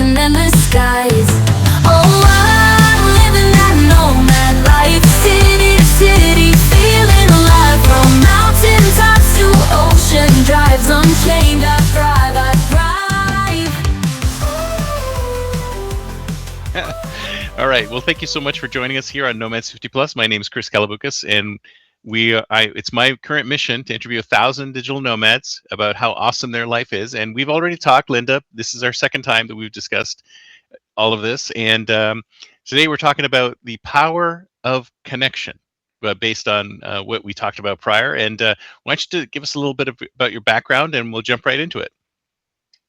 and endless skies. Oh, I'm living that nomad life, city to city, feeling alive. From mountain tops to ocean drives, unchained I thrive, I thrive. All right. Well, thank you so much for joining us here on Nomads 50 Plus. My name is Chris Kalabukas, and it's my current mission to interview 1,000 digital nomads about how awesome their life is. And we've already talked, Linda. This is our second time that we've discussed all of this. And today we're talking about the power of connection, based on what we talked about prior. And why don't you give us a little bit about your background, and we'll jump right into it.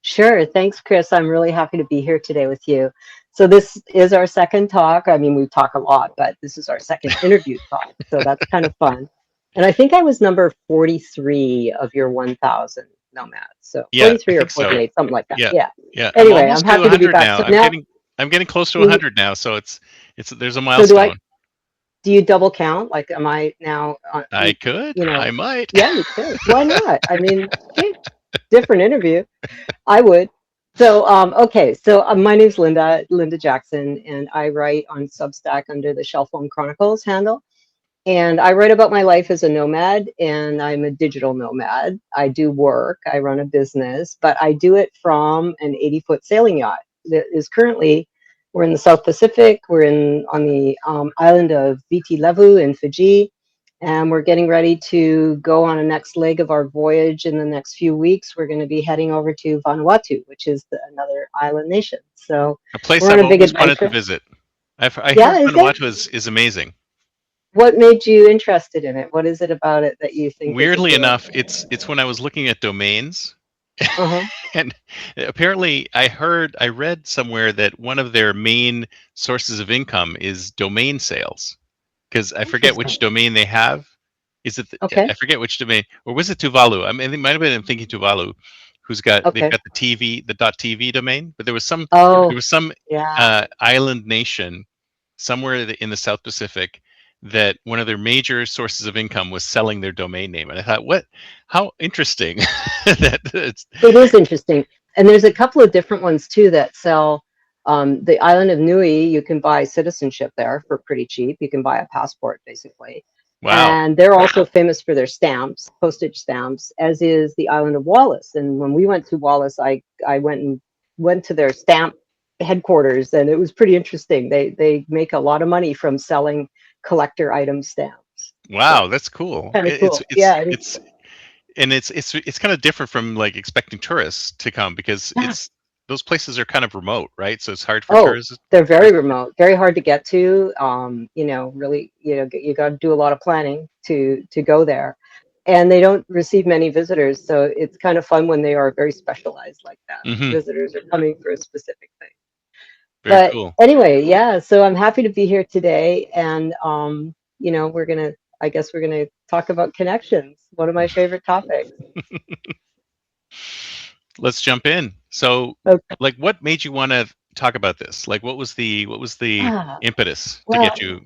Sure. Thanks, Chris. I'm really happy to be here today with you. So this is our second talk. I mean, we talk a lot, but this is our second interview talk. So that's kind of fun. And I think I was number 43 of your 1,000 nomads. So Yeah, 43 I or think so. 48, something like that. Yeah. Yeah. Anyway, I'm happy to be back. now. So I'm getting close to 100 now, so there's a so milestone. do you double count? Like, am I now? I could. I might. Yeah, you could. Why not? I mean, hey, different interview. I would. So, okay. So my name's Linda Jackson, and I write on Substack under the Shell Phone Chronicles handle. And I write about my life as a nomad, and I'm a digital nomad. I do work, I run a business, but I do it from an 80-foot sailing yacht that is currently, we're in the South Pacific. We're on the island of Viti Levu in Fiji, and we're getting ready to go on a next leg of our voyage in the next few weeks. We're going to be heading over to Vanuatu, which is another island nation. So A place we're on I've a big always wanted to adventure. visit. I Yeah, heard is it? Vanuatu is amazing. What made you interested in it? What is it about it that you think is Weirdly appealing? enough, it's when I was looking at domains, Uh-huh. and apparently I read somewhere that one of their main sources of income is domain sales, because I forget which Interesting. domain they have. Is it? Okay. I forget which domain, or was it Tuvalu? I mean, it might have been. I'm thinking Tuvalu, they've Okay. got the .tv domain, but there was some Oh, yeah. island nation somewhere in the South Pacific that one of their major sources of income was selling their domain name, and I thought, how interesting that it's. It is interesting. And there's a couple of different ones too that sell the island of Nui. You can buy citizenship there for pretty cheap. You can buy a passport basically. Wow. And they're also famous for their stamps, postage stamps, as is the island of Wallis. And when we went to Wallis, I went to their stamp headquarters, and it was pretty interesting. They make a lot of money from selling collector item stamps. Wow, So that's cool. kind of cool. Yeah. It's kind of different from like expecting tourists to come, because Yeah. those places are kind of remote, right? So it's hard for Oh, tourists. they're very remote, very hard to get to. Really, you got to do a lot of planning to go there, and they don't receive many visitors. So it's kind of fun when they are very specialized like that. Hmm. Visitors are coming for a specific thing. Very But cool. anyway, yeah. So I'm happy to be here today, and I guess we're gonna talk about connections. One of my favorite topics. Let's jump in. So, Okay. like, what made you want to talk about this? Like, what was the Ah, impetus to well, get you?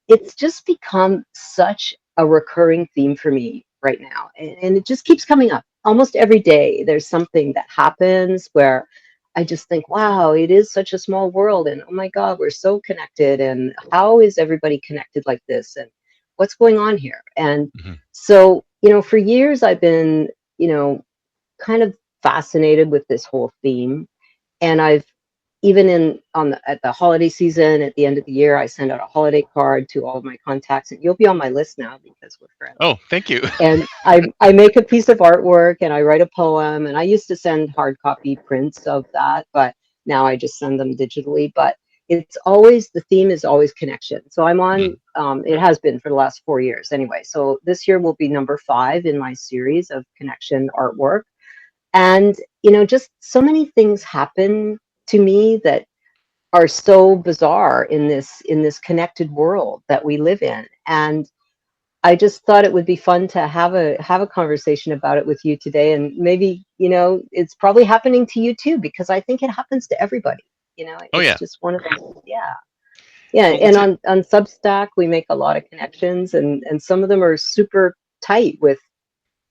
it's just become such a recurring theme for me right now. And it just keeps coming up almost every day. There's something that happens where I just think, wow, it is such a small world. And oh my God, we're so connected. And how is everybody connected like this? And what's going on here? And Mhm. so, for years, I've been, you know, kind of fascinated with this whole theme. And I've even at the holiday season, at the end of the year, I send out a holiday card to all of my contacts, and you'll be on my list now because we're friends. Oh, thank you. And I make a piece of artwork, and I write a poem, and I used to send hard copy prints of that, but now I just send them digitally. But the theme is always connection. So I'm on, Mm. it has been for the last 4 years anyway. So this year will be number 5 in my series of connection artwork. And, just so many things happen to me that are so bizarre in this connected world that we live in. And I just thought it would be fun to have a conversation about it with you today. And maybe, it's probably happening to you too, because I think it happens to everybody. Oh It's yeah. just one of those, yeah. Yeah. Well, And on Substack, we make a lot of connections, and some of them are super tight with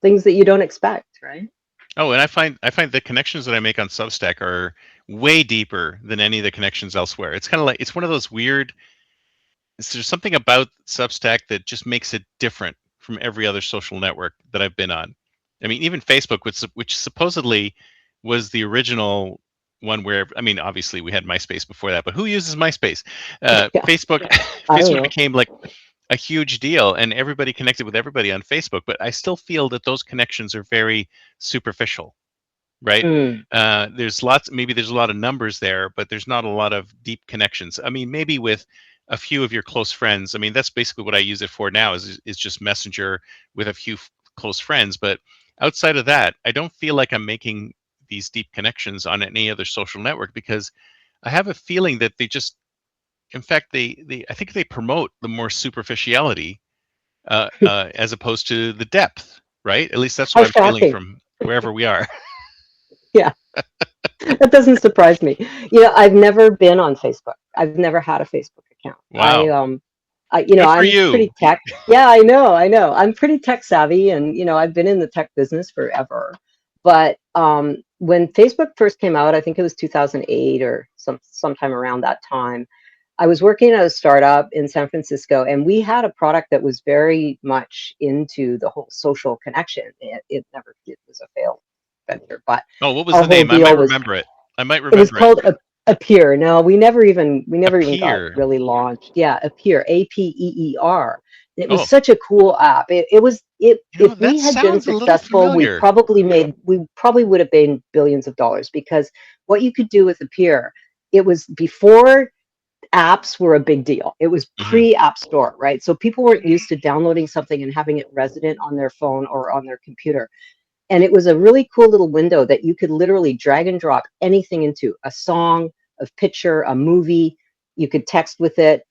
things that you don't expect, right? Oh, and I find the connections that I make on Substack are way deeper than any of the connections elsewhere. It's kind of like it's one of those weird. There's something about Substack that just makes it different from every other social network that I've been on. I mean, even Facebook, which supposedly was the original one where, I mean, obviously we had MySpace before that, but who uses MySpace? Yeah, Facebook, I don't Facebook know. became like a huge deal, and everybody connected with everybody on Facebook. But I still feel that those connections are very superficial, right? Mm. Maybe there's a lot of numbers there, but there's not a lot of deep connections. I mean, maybe with a few of your close friends. I mean, that's basically what I use it for now is just Messenger with a few close friends. But outside of that, I don't feel like I'm making these deep connections on any other social network because I have a feeling that they just, in fact, they I think they promote the more superficiality as opposed to the depth, right? At least that's what How I'm feeling shocking. from wherever we are. Yeah, that doesn't surprise me. I've never been on Facebook. I've never had a Facebook account. Wow. Good for I'm you. pretty tech. Yeah, I know. I'm pretty tech savvy, and I've been in the tech business forever. But when Facebook first came out, I think it was 2008 or sometime around that time. I was working at a startup in San Francisco, and we had a product that was very much into the whole social connection. It was a failed venture, but Oh, what was our the whole name? I might deal was remember it. I might it was remember it. called Appear. No, we never even got Appear. really launched. Yeah, Appear, Appeer. And it was Oh, such a cool app. It was it if that we had been sounds a little successful, familiar. we probably would have made billions of dollars, because what you could do with Appear, it was before apps were a big deal. It was Hmm. pre-app store, right? So people weren't used to downloading something and having it resident on their phone or on their computer. And it was a really cool little window that you could literally drag and drop anything into: a song, a picture, a movie. You could text with it,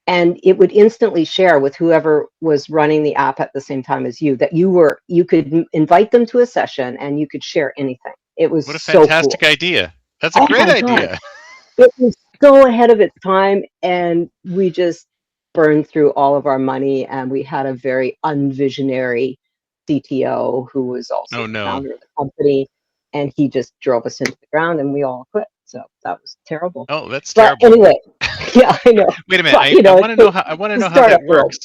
and it would instantly share with whoever was running the app at the same time as you, that you could invite them to a session and you could share anything. It was What a so fantastic cool. idea. That's a Oh great my God. idea. It was so ahead of its time, and we just burned through all of our money, and we had a very unvisionary CTO who was also Oh the no. founder of the company, and he just drove us into the ground, and we all quit. So that was terrible. Oh, that's But terrible. anyway, yeah, I know. Wait a minute. But I want to know it's how I want to the know how that startup world. works.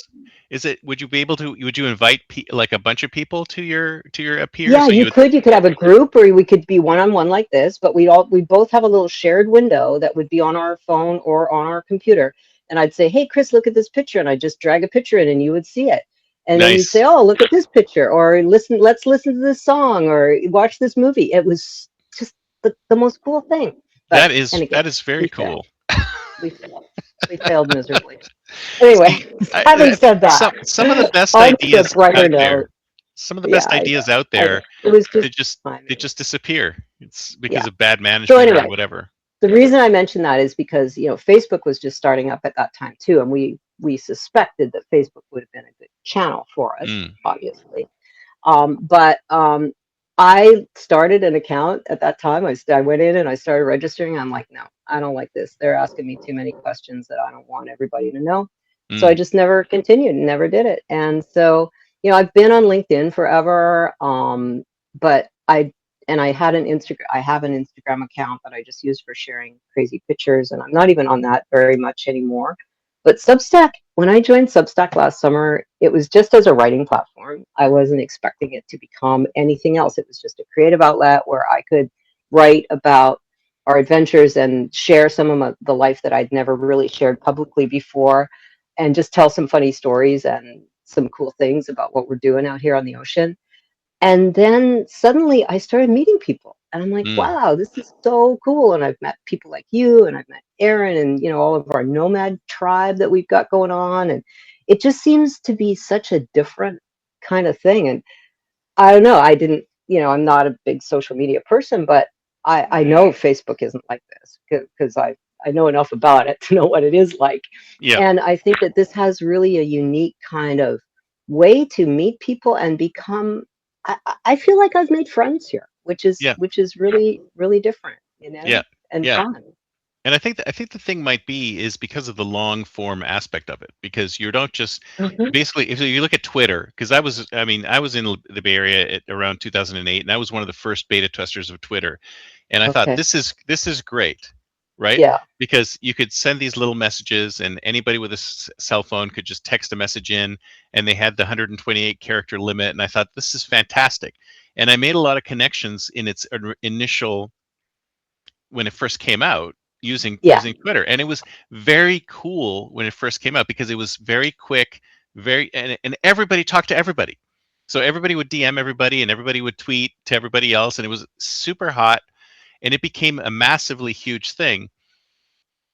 Is it would you be able to would you invite like a bunch of people to your appear Yeah, so you you would could have a group, or we could be one on one like this, but we both have a little shared window that would be on our phone or on our computer. And I'd say, "Hey, Chris, look at this picture," and I'd just drag a picture in, and you would see it. And then you'd say, nice. "Oh, look at this picture," or let's listen to this song, or watch this movie. It was just the most cool thing. But and again, That is very we failed. cool. We failed. We failed miserably. Anyway, See, having I think said that, some of the best on to a ideas brighter out there, note. some of the Yeah, best I know. ideas out I know. there, It was they just just they timing. just disappear. It's because Yeah. of bad So management or anyway, whatever. the reason I mention that is because Facebook was just starting up at that time too, and we suspected that Facebook would have been a good channel for us, Mm. obviously. But I started an account at that time. I went in and I started registering. I'm like, no, I don't like this. They're asking me too many questions that I don't want everybody to know. So I Mm. just never continued, and never did it. And so, I've been on LinkedIn forever. But I had an Instagram. I have an Instagram account that I just use for sharing crazy pictures, and I'm not even on that very much anymore. But Substack, when I joined Substack last summer, it was just as a writing platform. I wasn't expecting it to become anything else. It was just a creative outlet where I could write about our adventures and share some of the life that I'd never really shared publicly before, and just tell some funny stories and some cool things about what we're doing out here on the ocean. And then suddenly I started meeting people, and I'm like, Mm. wow, this is so cool. And I've met people like you, and I've met Aaron, and all of our nomad tribe that we've got going on. And it just seems to be such a different kind of thing. And I don't know, I didn't, I'm not a big social media person, but I know Facebook isn't like this, because I know enough about it to know what it is like. Yeah. And I think that this has really a unique kind of way to meet people and become. I feel like I've made friends here, which is Yeah. really really different, Yeah. and Yeah. fun. And I think the thing might be is because of the long form aspect of it, because you don't just Hmm. basically, if you look at Twitter, because I was in the Bay Area at around 2008, and I was one of the first beta testers of Twitter, and I thought Okay. this is great, right? Yeah. Because you could send these little messages, and anybody with a cell phone could just text a message in, and they had the 128 character limit, and I thought this is fantastic, and I made a lot of connections in its initial when it first came out Yeah. using Twitter, and it was very cool when it first came out because it was very quick, very and everybody talked to everybody. So everybody would DM everybody and everybody would tweet to everybody else and it was super hot and it became a massively huge thing,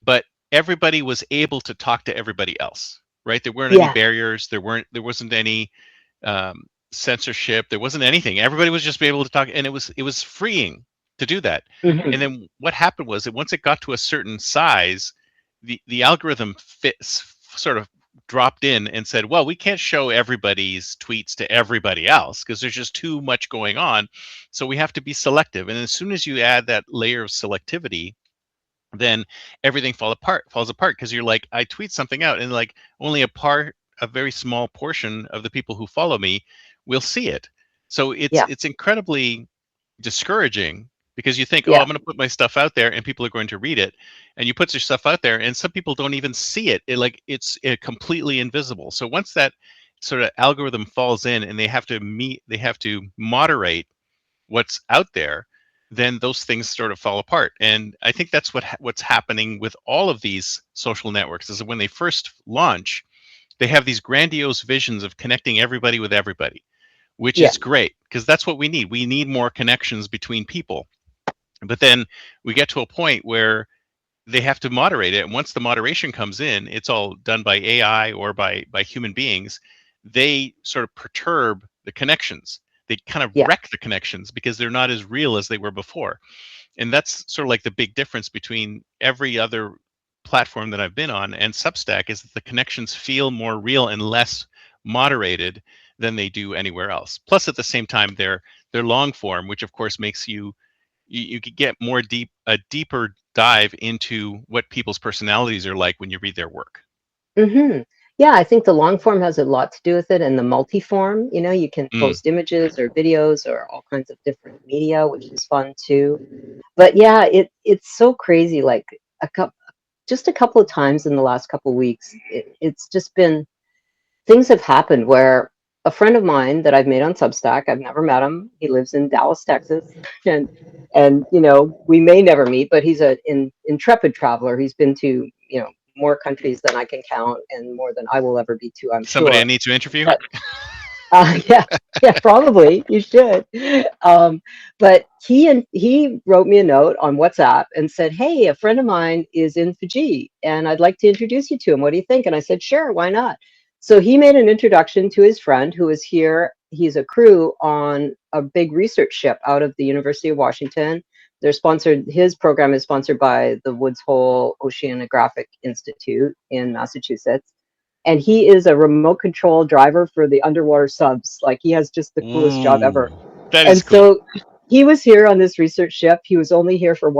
but everybody was able to talk to everybody else, right? There weren't any Yeah. barriers, there wasn't any censorship. There wasn't anything. Everybody was just able to talk, and it was freeing to do that. Hmm. And then what happened was that once it got to a certain size, the algorithm sort of dropped in and said, well, we can't show everybody's tweets to everybody else because there's just too much going on. So we have to be selective. And as soon as you add that layer of selectivity, then everything falls apart because you're like, I tweet something out and like only a very small portion of the people who follow me will see it. So it's Yeah. it's incredibly discouraging because you think, oh, Yeah. I'm going to put my stuff out there and people are going to read it, and you put your stuff out there and some people don't even see it. It's completely invisible. So once that sort of algorithm falls in and they have to moderate what's out there, then those things sort of fall apart. And I think that's what's happening with all of these social networks is that when they first launch, they have these grandiose visions of connecting everybody with everybody, which Yeah. is great because that's what we need. We need more connections between people. But then we get to a point where they have to moderate it. And once the moderation comes in, it's all done by AI or by human beings. They sort of perturb the connections. They kind of Yeah. wreck the connections because they're not as real as they were before. And that's sort of like the big difference between every other platform that I've been on and Substack is that the connections feel more real and less moderated than they do anywhere else. Plus, at the same time, they're long form, which of course makes you could get a deeper dive into what people's personalities are like when you read their work. Hmm. Yeah, I think the long form has a lot to do with it, and the multi-form, you can Mm. post images or videos or all kinds of different media, which is fun too. But yeah, it's so crazy. Like just a couple of times in the last couple of weeks, it's just been things have happened where a friend of mine that I've made on Substack, I've never met him. He lives in Dallas, Texas, and we may never meet, but he's an intrepid traveler. He's been to more countries than I can count, and more than I will ever be to, I'm Somebody I sure. need to interview. But yeah, yeah, probably you should. Um, but he wrote me a note on WhatsApp and said, "Hey, a friend of mine is in Fiji, and I'd like to introduce you to him. What do you think?" And I said, "Sure, why not?" So he made an introduction to his friend who is here. He's a crew on a big research ship out of the University of Washington. They're sponsored. His program is sponsored by the Woods Hole Oceanographic Institute in Massachusetts, and he is a remote control driver for the underwater subs. Like, he has just the coolest job ever. Ooh, that And is cool. so he was here on this research ship. He was only here for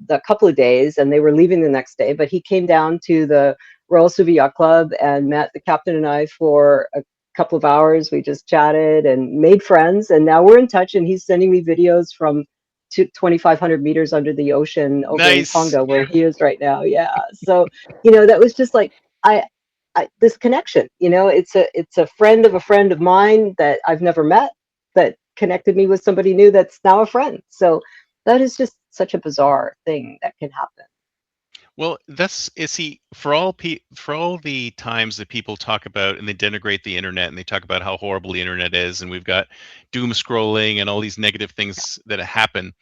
a couple of days, and they were leaving the next day. But he came down to the Royal Suva Yacht Club and met the captain and I for a couple of hours. We just chatted and made friends, and now we're in touch. And he's sending me videos from 2,500 meters under the ocean over in Nice. Tonga, where he is right now. Yeah. So that was just like I this connection. It's a friend of a friend of mine that I've never met that connected me with somebody new that's now a friend. So that is just such a bizarre thing that can happen. Well, that's is see for all the times that people talk about and they denigrate the internet and they talk about how horrible the internet is and we've got doom scrolling and all these negative things that happen.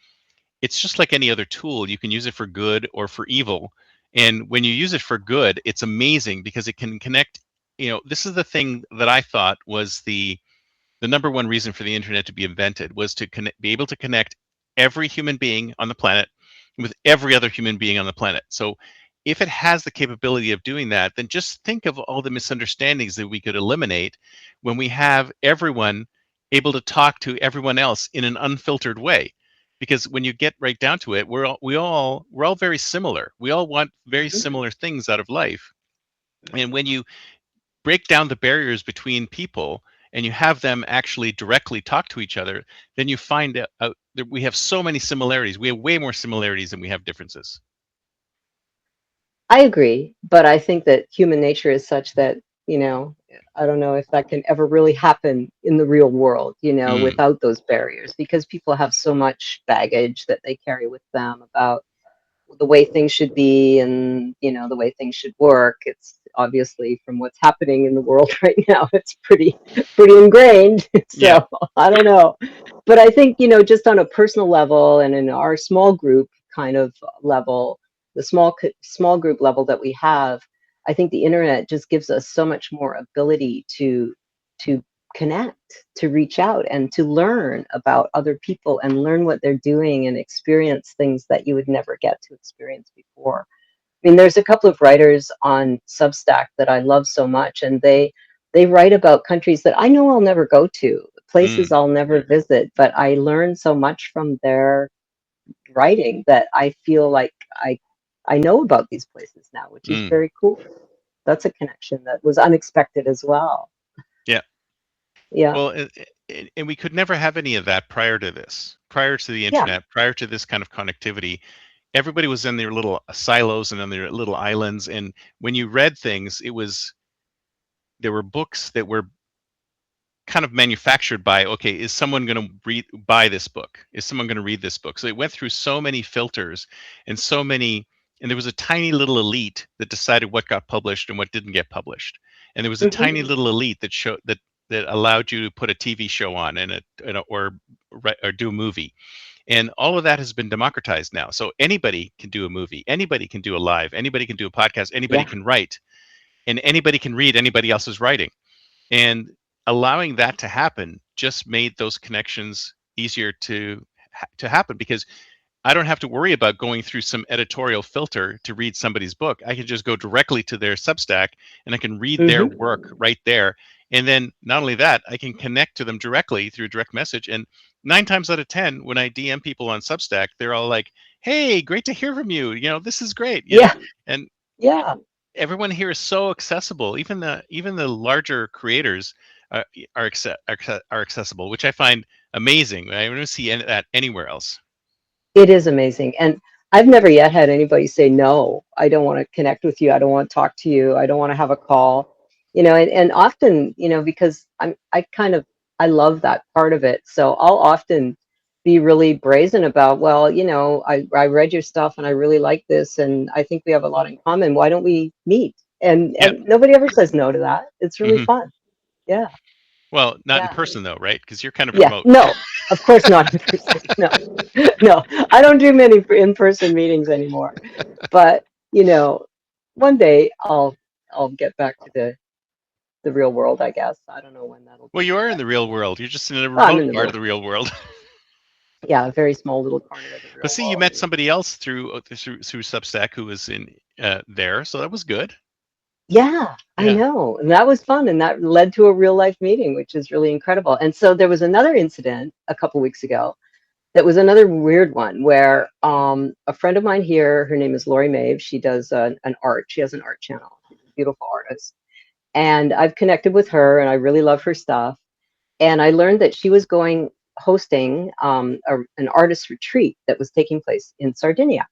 It's just like any other tool. You can use it for good or for evil. And when you use it for good, it's amazing because it can connect. This is the thing that I thought was the number one reason for the internet to be invented was to be able to connect every human being on the planet with every other human being on the planet. So if it has the capability of doing that, then just think of all the misunderstandings that we could eliminate when we have everyone able to talk to everyone else in an unfiltered way. because when you get right down to it, we're all very similar. We all want very Mhm. similar things out of life. And when you break down the barriers between people and you have them actually directly talk to each other, then you find out that we have so many similarities. We have way more similarities than we have differences. I agree, but I think that human nature is such that, you know, I don't know if that can ever really happen in the real world, Mm, without those barriers, because people have so much baggage that they carry with them about the way things should be and, the way things should work. It's obviously from what's happening in the world right now, it's pretty ingrained. yeah. So I don't know. But I think, just on a personal level and in our small group kind of level, the small group level that we have, I think the internet just gives us so much more ability to connect, to reach out and to learn about other people and learn what they're doing and experience things that you would never get to experience before. I mean, there's a couple of writers on Substack that I love so much, and they write about countries that I know I'll never go to, places Mm, I'll never visit, but I learn so much from their writing that I feel like I know about these places now, which is mm. very cool. That's a connection that was unexpected as well. Yeah. Yeah, Well, and we could never have any of that prior to this, prior to the yeah. internet, prior to this kind of connectivity. Everybody was in their little silos and on their little islands. And when you read things, there were books that were kind of manufactured by, okay, is someone going to buy this book? Is someone going to read this book? So it went through so many filters and so many, and there was a tiny little elite that decided what got published and what didn't get published. And there was a Hmm. tiny little elite that showed that allowed you to put a TV show on or do a movie. And all of that has been democratized now. So anybody can do a movie, anybody can do a live, anybody can do a podcast, anybody Yeah. can write, and anybody can read anybody else's writing. And allowing that to happen just made those connections easier to happen, because I don't have to worry about going through some editorial filter to read somebody's book. I can just go directly to their Substack and I can read their Hmm. work right there. And then not only that, I can connect to them directly through direct message. And 9 times out of 10, when I DM people on Substack, they're all like, "Hey, great to hear from you. This is great." Yeah. And Yeah. everyone here is so accessible. Even the larger creators are accessible, which I find amazing. I don't see that anywhere else. It is amazing. And I've never yet had anybody say, no, I don't want to connect with you. I don't want to talk to you. I don't want to have a call. And often, because I love that part of it. So I'll often be really brazen about, well, I read your stuff and I really like this and I think we have a lot in common. Why don't we meet? And Yep. and nobody ever says no to that. It's really Hmm. fun. Yeah. Well, not in Yeah. person though, right? Because you're kind of Yeah. remote. No, of course not in person. No. No, I don't do many in-person meetings anymore. But, you know, one day I'll get back to the real world, I guess. I don't know when that'll Well, be, you are in but the real world. You're just in a well, I'm remote in the part real, of the real world. yeah, a very small little corner of the But real see, you world. met somebody else through Substack who was in there, so that was good. Yeah, I Yeah. know. And that was fun. And that led to a real life meeting, which is really incredible. And so there was another incident a couple weeks ago that was another weird one where a friend of mine here, her name is Lori Mave, she does an art, she has an art channel. She's a beautiful artist. And I've connected with her and I really love her stuff. And I learned that she was hosting an artist retreat that was taking place in Sardinia.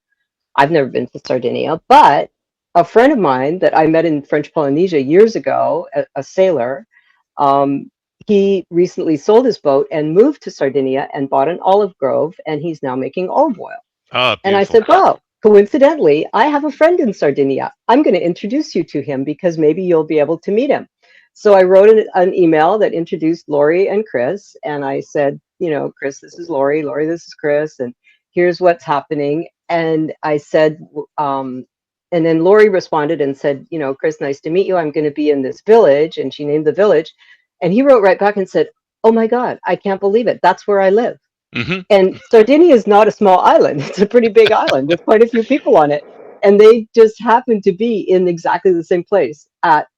I've never been to Sardinia, but a friend of mine that I met in French Polynesia years ago, a sailor, um, he recently sold his boat and moved to Sardinia and bought an olive grove, and he's now making olive oil. Oh, And I beautiful. said, well, coincidentally, I have a friend in Sardinia. I'm going to introduce you to him because maybe you'll be able to meet him. So I wrote an email that introduced Lori and Chris. And I said, Chris, this is Lori. Lori, this is Chris. And here's what's happening. And I said, and then Lori responded and said, Chris, nice to meet you. I'm going to be in this village. And she named the village. And he wrote right back and said, oh my God, I can't believe it. That's where I live. Hmm. And Sardinia is not a small island. It's a pretty big island with quite a few people on it. And they just happen to be in exactly the same place at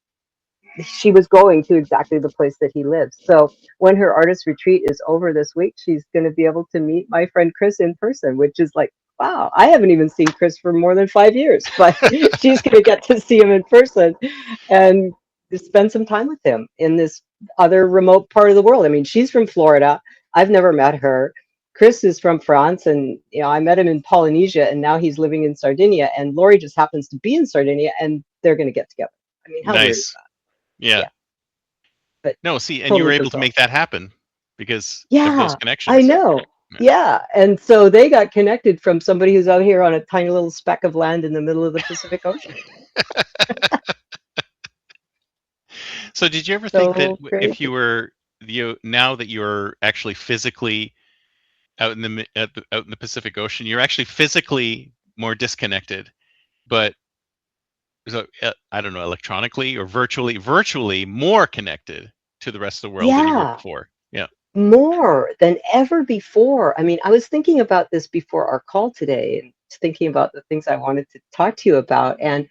she was going to exactly the place that he lives. So when her artist retreat is over this week, she's going to be able to meet my friend Chris in person, which is like, wow, I haven't even seen Chris for more than 5 years, but she's going to get to see him in person and spend some time with him in this other remote part of the world. I mean, she's from Florida. I've never met her. Chris is from France, and I met him in Polynesia, and now he's living in Sardinia. And Lori just happens to be in Sardinia, and they're going to get together. I mean, how weird is Nice. Yeah. yeah, but No, see, and you were totally able to bizarre. make that happen because of those Yeah, I connections. know. Yeah. Yeah. And so they got connected from somebody who's out here on a tiny little speck of land in the middle of the Pacific Ocean. So did you ever think that So if you crazy. were now that you're actually physically out in the Pacific Ocean, you're actually physically more disconnected, but so I don't know, electronically or virtually more connected to the rest of the world than you were Yeah, before. Yeah. more than ever before. I mean, I was thinking about this before our call today and thinking about the things I wanted to talk to you about. And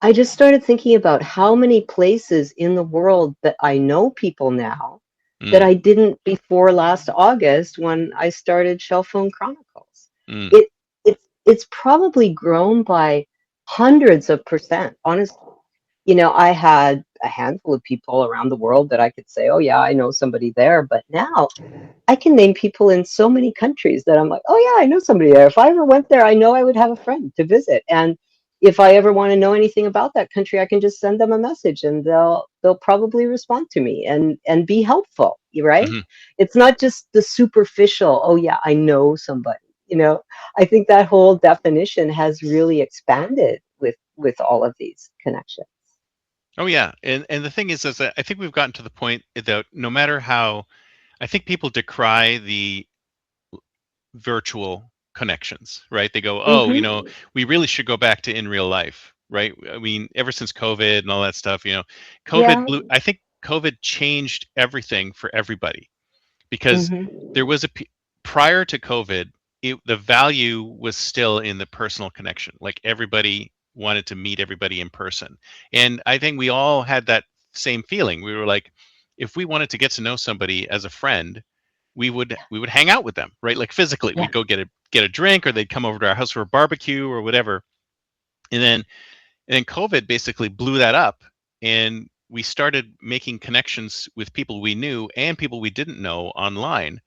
I just started thinking about how many places in the world that I know people now that Mm, I didn't before last August when I started Shell Phone Chronicles. mm, It's probably grown by hundreds of percent, honestly. I had a handful of people around the world that I could say, oh yeah, I know somebody there, but now I can name people in so many countries that I'm like, oh yeah, I know somebody there. If I ever went there, I know I would have a friend to visit. And if I ever want to know anything about that country, I can just send them a message and they'll probably respond to me and be helpful, right? hmm. It's not just the superficial, oh yeah, I know somebody. I think that whole definition has really expanded with all of these connections. Oh yeah, and the thing is that I think we've gotten to the point that no matter how I think people decry the virtual connections, right? They go, oh, Hmm. we really should go back to in real life, right? I mean, ever since COVID and all that stuff, Yeah. I think COVID changed everything for everybody because Hmm. there was prior to COVID, the value was still in the personal connection. Like everybody wanted to meet everybody in person. And I think we all had that same feeling. We were like, if we wanted to get to know somebody as a friend, we would hang out with them, right? Like physically, Yeah. we'd go get a drink, or they'd come over to our house for a barbecue or whatever. And then COVID basically blew that up, and we started making connections with people we knew and people we didn't know online.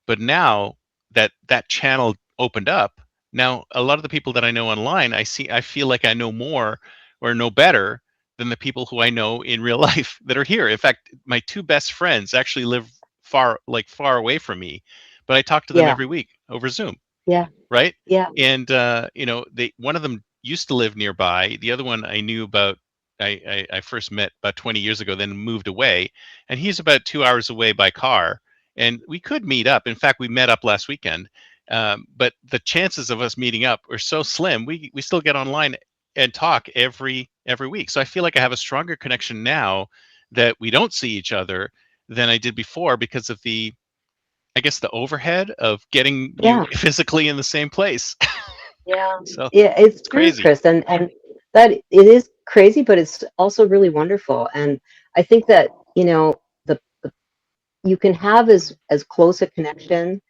But now that that channel opened up, now a lot of the people that I know online, I feel like I know more or know better than the people who I know in real life that are here. In fact, my two best friends actually live far away from me, but I talk to them Yeah. every week over Zoom, Yeah. right? Yeah. And they one of them used to live nearby. The other one I knew about. I first met about 20 years ago, then moved away, and he's about 2 hours away by car. And we could meet up. In fact, we met up last weekend, but the chances of us meeting up are so slim. We still get online and talk every week. So I feel like I have a stronger connection now that we don't see each other than I did before because of the I guess the overhead of getting you Yeah. physically in the same place. Yeah. So Yeah, it's it's true, crazy. Chris. And that it is crazy, but it's also really wonderful. And I think that, the you can have as close a connection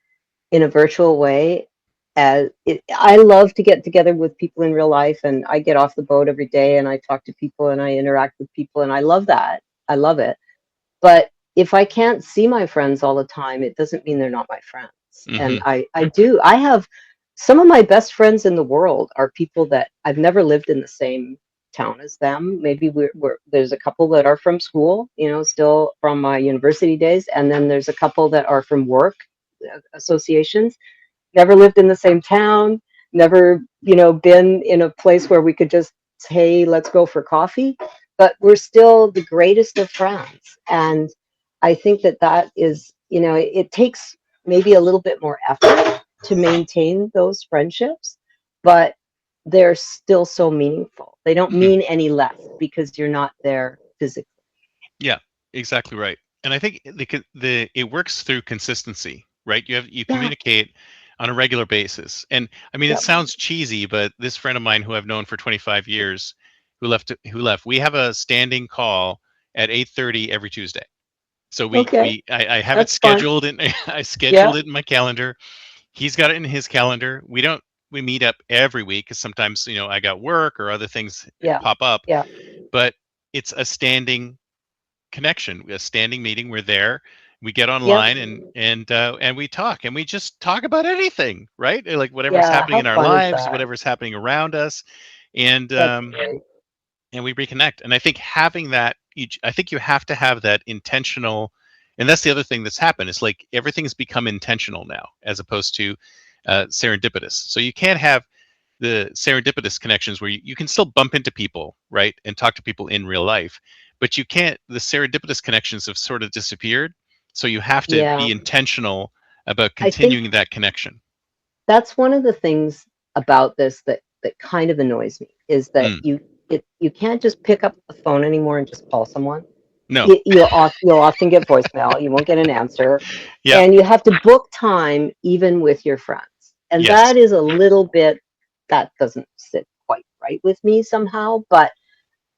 in a virtual way as I love to get together with people in real life, and I get off the boat every day and I talk to people and I interact with people, and I love that. I love it. But if I can't see my friends all the time, it doesn't mean they're not my friends. And Hmm. I have some of my best friends in the world are people that I've never lived in the same town as them. Maybe there's a couple that are from school, still from my university days, and then there's a couple that are from work associations. Never lived in the same town, never, been in a place where we could just, hey, let's go for coffee, but we're still the greatest of friends. And I think that is, it takes maybe a little bit more effort to maintain those friendships, but they're still so meaningful. They don't Hmm. mean any less because you're not there physically. Yeah, exactly right. And I think the it works through consistency, right? You Yeah. communicate on a regular basis. And I mean, it Yep. sounds cheesy, but this friend of mine who I've known for 25 years, who left, we have a standing call at 8:30 every Tuesday. So Okay, I have it that's fun. scheduled, and I Yeah, scheduled it in my calendar. He's got it in his calendar. We meet up every week because sometimes, I got work or other things yeah, pop up, yeah, but it's a standing connection, a standing meeting. We're there. We get yep, online, and we talk, and we just talk about anything, right? Like whatever's yeah. happening How in our fun is lives, that? whatever's happening around us, and That's great. we reconnect. And I think having that, I think you have to have that intentional. And that's the other thing that's happened. It's like everything's become intentional now, as opposed to serendipitous. So you can't have the serendipitous connections where you can still bump into people, right, and talk to people in real life, but you can't. The serendipitous connections have sort of disappeared. So you have to Yeah, be intentional about I think continuing that connection. that's one of the things about this that kind of annoys me is that Mm. you can't just pick up the phone anymore and just call someone. No. You'll often get voicemail. You won't get an answer, Yeah. and you have to book time even with your friends, and Yes. that is a little bit that doesn't sit quite right with me somehow. But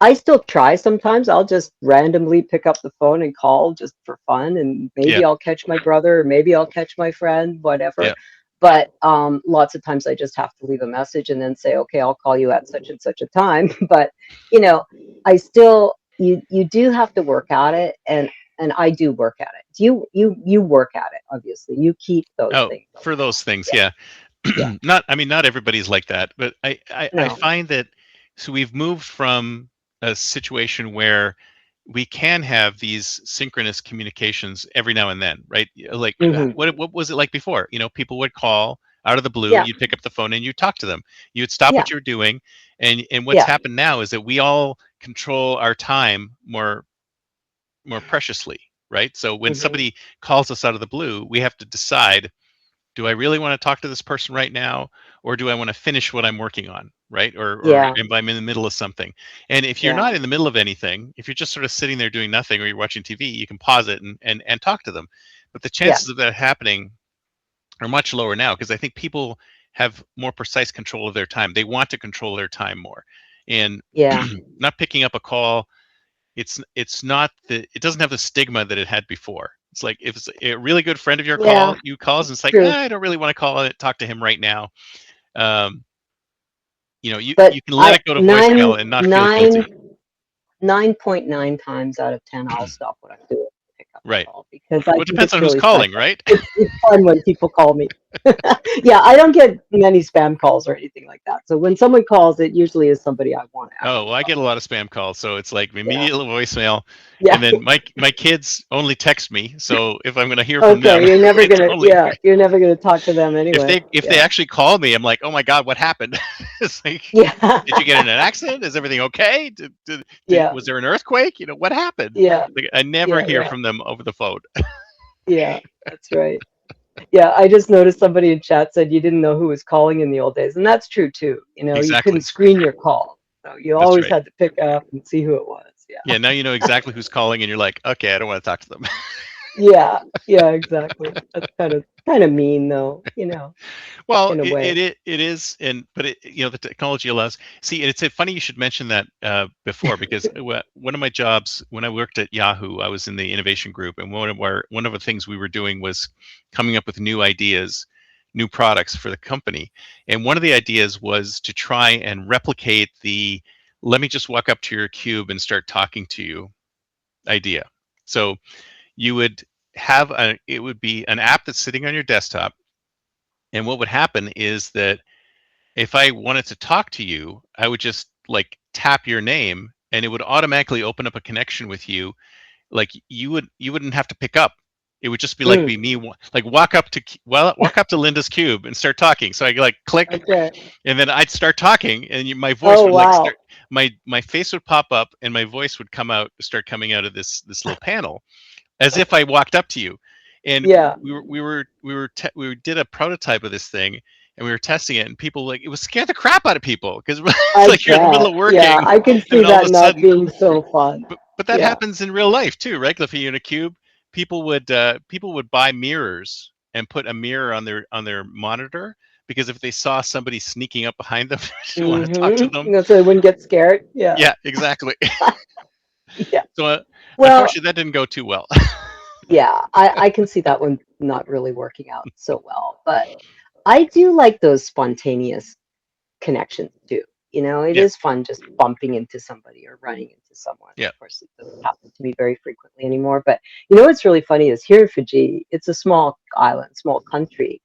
I still try sometimes. I'll just randomly pick up the phone and call just for fun, and Yeah. maybe I'll catch my brother, or maybe I'll catch my friend, whatever. Yeah. But lots of times I just have to leave a message and then say, okay, I'll call you at such and such a time. But you know, I still you do have to work at it, and I do work at it. You work at it, obviously. You keep those Oh, things for alive. those things, Yeah, yeah. yeah. Not, I mean, not everybody's like that, but I No. find that, so we've moved from a situation where we can have these synchronous communications every now and then, right? Like, Hmm. what was it like before? People would call out of the blue, Yeah, you'd pick up the phone and you'd talk to them. You would stop yeah, what you were doing, and what's yeah. happened now is that we all control our time more preciously, right? So when Hmm. somebody calls us out of the blue, we have to decide, do I really want to talk to this person right now, or do I want to finish what I'm working on, right? Or Yeah, if I'm in the middle of something. And if you're yeah. not in the middle of anything, if you're just sort of sitting there doing nothing, or you're watching TV, you can pause it and talk to them. But the Yeah, chances of that happening are much lower now, because I think people have more precise control of their time. They want to control their time more. And yeah, not picking up a call, it's not the it doesn't have the stigma that it had before. It's like if it's a really good friend of yeah. you calls, and it's like, True. I don't really want to call it, talk to him right now. Um, But you can let I it go to voicemail and not feel guilty. 9.9 times out of 10, I'll stop what I'm doing and pick up the Right. call because I Well, it think depends it's on who's really calling, special. right? It's fun when people call me. Yeah, I don't get many spam calls or anything like that. So when someone calls, it usually is somebody I want to Oh, actually well, I talk get a lot of spam calls, so it's like to. Yeah, immediate voicemail. yeah. And then my kids only text me, so if I'm going to hear from them, Okay, you're never it's gonna, only yeah, you're never gonna talk to them anyway. if they Yeah, actually call me, I'm like, oh my god, what happened? It's like, yeah, did you get in an accident? Is everything okay? yeah, Was there an earthquake? What happened? yeah, Like, I never yeah, hear yeah, from them over the phone. yeah. That's right. Yeah, I just noticed somebody in chat said you didn't know who was calling in the old days, and that's true too. You couldn't Exactly. screen your call, so you That's always right. had to pick up and see who it was. Yeah, Yeah, now you know exactly who's calling, and you're like, okay, I don't want to talk to them. yeah, yeah, exactly. That's kind of mean, though. Well, In a way. it is, and but the technology allows. See, it's funny you should mention that before, because one of my jobs when I worked at Yahoo, I was in the innovation group, and one of the things we were doing was coming up with new ideas, new products for the company. And one of the ideas was to try and replicate the "let me just walk up to your cube and start talking to you" idea. So you would it would be an app that's sitting on your desktop, and what would happen is that if I wanted to talk to you, I would just like tap your name, and it would automatically open up a connection with you. Like you wouldn't have to pick up. It would just be like Mm, be me, like walk up to Linda's cube and start talking. So I like click, okay. and then I'd start talking, and my voice Oh, would like start. wow. My face would pop up, and my voice would start coming out of this little panel, as if I walked up to you. And Yeah, we did a prototype of this thing, and we were testing it, and people, like, it was scared the crap out of people, because it's I like you're in the middle bet. of Yeah, working, I can and see then all of that a not sudden, being so fun. but that Yeah. happens in real life too, right? If you're in a cube, people would buy mirrors and put a mirror on their monitor, because if they saw somebody sneaking up behind them to want to talk to them. So they wouldn't get scared. Yeah. Yeah, exactly. Yeah. So Well, unfortunately, that didn't go too well. yeah, I can see that one not really working out so well, but I do like those spontaneous connections too. You know, it Yeah, is fun just bumping into somebody or running into someone. yeah. Of course, it doesn't happen to me very frequently anymore. But you know what's really funny is here in Fiji, it's a small island, small country.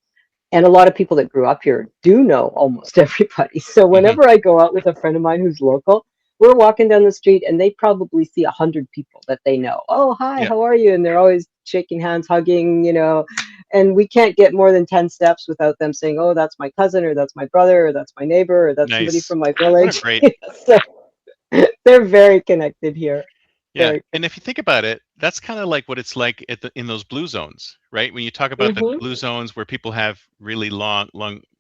And a lot of people that grew up here do know almost everybody. So Hmm. whenever I go out with a friend of mine who's local, we're walking down the street and they probably see 100 people that they know. Oh, hi, Yeah, how are you? And they're always shaking hands, hugging, you know. And we can't get more than 10 steps without them saying, oh, that's my cousin, or that's my brother, or that's my neighbor, or that's somebody nice. from my What a village. great. So they're very connected here. Yeah, Very and if you think about it, that's kind of like what it's like in those blue zones, right? When you talk about the connected. blue zones where people have really long,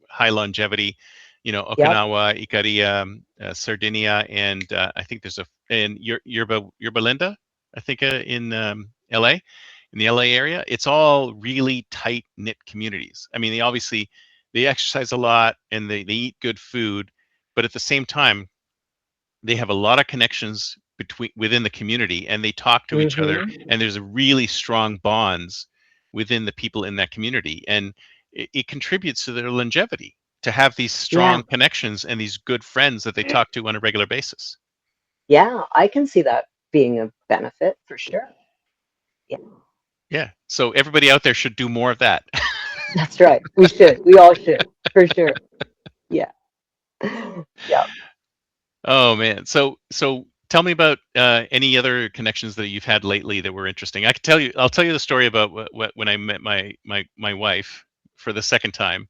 high longevity, Yep. Okinawa, Ikaria, Sardinia, and I think there's a in Yerba Linda, I think in LA, in the LA area, it's all really tight knit communities. I mean, they exercise a lot and they eat good food, but at the same time they have a lot of connections within the community and they talk to each other Hmm. and there's a really strong bonds within the people in that community and it contributes to their longevity to have these Yeah. strong connections and these good friends that they talk to on a regular basis. Yeah. I can see that being a benefit for sure. Yeah. Yeah, so everybody out there should do more of that. That's right. We should. We all should, for sure. Yeah. Yeah. Oh man, so tell me about any other connections that you've had lately that were interesting. I'll tell you the story about when I met my wife for the second time,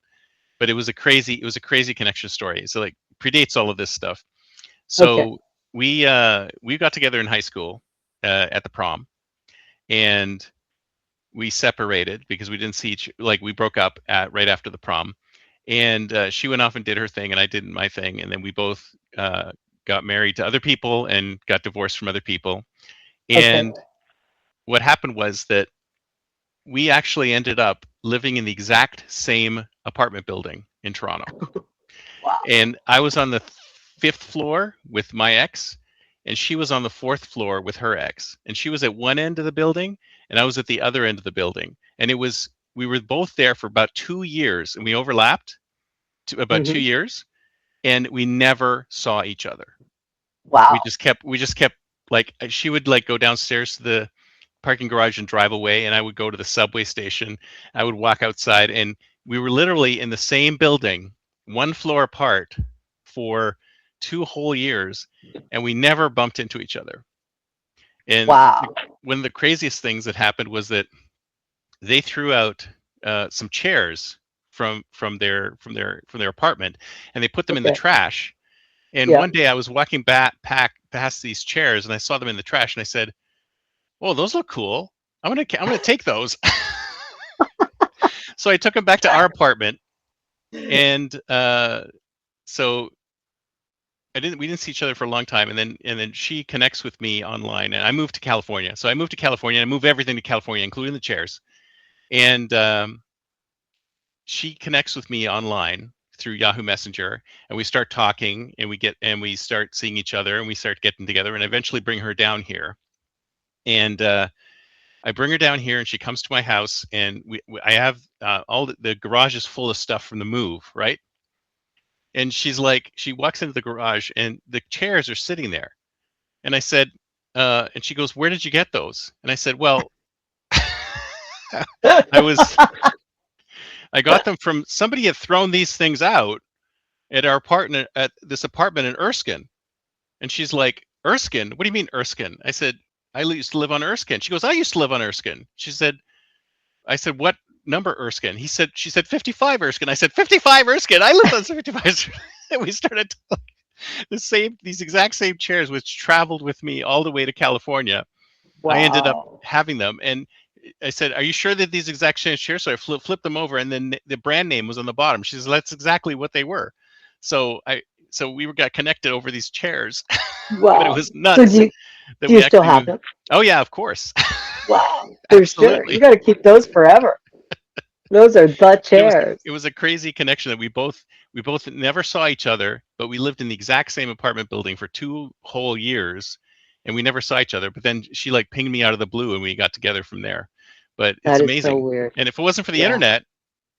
but it was a crazy connection story. So like predates all of this stuff. Okay. So we got together in high school at the prom, and we separated because we didn't see each like we broke up at right after the prom, and she went off and did her thing, and I did my thing, and then we both got married to other people and got divorced from other people. Okay. And what happened was that we actually ended up living in the exact same apartment building in Toronto. Wow. And I was on the fifth floor with my ex, and she was on the fourth floor with her ex. And she was at one end of the building, and I was at the other end of the building. And we were both there for about 2 years, and we overlapped to about two Hmm. years, and we never saw each other. Wow. We just kept like she would like go downstairs to the parking garage and drive away, and I would go to the subway station. I would walk outside, and we were literally in the same building, one floor apart, for 2 whole years, and we never bumped into each other. And Wow. one of the craziest things that happened was that they threw out some chairs from their apartment, and they put them in the Okay. trash. And Yeah. one day I was walking past these chairs, and I saw them in the trash, and I said, "Oh, those look cool. I'm gonna take those." So I took them back to our apartment, and so we didn't see each other for a long time, and then she connects with me online, and I moved to California. So I moved to California, and I moved everything to California, including the chairs. And she connects with me online through Yahoo Messenger, and we start talking, and we start seeing each other, and we start getting together, and eventually bring her down here. And I bring her down here, and she comes to my house, and I have all the garage is full of stuff from the move, right? And she walks into the garage, and the chairs are sitting there. And I said, and she goes, "Where did you get those?" And I said, "Well, I was, I got them from somebody had thrown these things out at our apartment at this apartment in Erskine." And she's like, "Erskine? What do you mean Erskine?" I said, "I used to live on Erskine." She goes, "I used to live on Erskine." I said, "What number Erskine?" She said 55 Erskine. I said, 55 Erskine. I lived on 55. And we started these exact same chairs, which traveled with me all the way to California. I ended up Wow. having them. And I said, "Are you sure that these exact same chairs?" So I flipped them over, and then the brand name was on the bottom. She says, "That's exactly what they were." So got connected over these chairs. But it Wow. was So nuts that do we you still actually have moved. them? Oh yeah, of course. Wow. For sure. You Absolutely. got to keep those forever. Those are the But chairs. it was a crazy connection that we both never saw each other, but we lived in the exact same apartment building for 2 whole years, and we never saw each other. But then she like pinged me out of the blue, and we got together from there. But it's That is so amazing. weird. And if it wasn't for the Yeah. internet,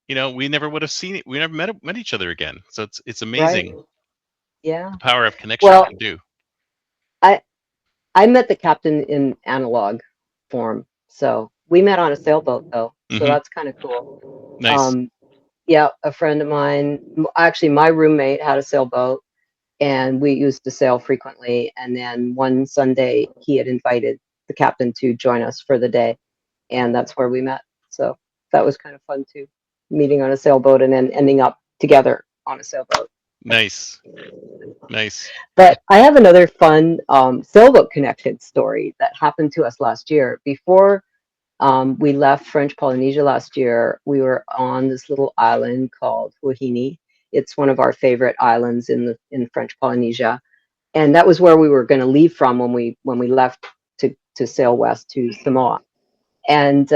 we never would have seen it. We never met each other again. So it's Right. amazing Yeah. the power of connection Well, can do. I I met the captain in analog form. So we met on a sailboat though. So Hmm. that's kind of cool. Nice. Yeah, a friend of mine, actually my roommate had a sailboat and we used to sail frequently. And then one Sunday he had invited the captain to join us for the day, and that's where we met. So that was kind of fun too, meeting on a sailboat and then ending up together on a sailboat. Nice. Nice. But I have another fun sailboat connected story that happened to us last year. Before we left French Polynesia last year, we were on this little island called Wahini. It's one of our favorite islands in French Polynesia, and that was where we were going to leave from when we left to sail west to Samoa. And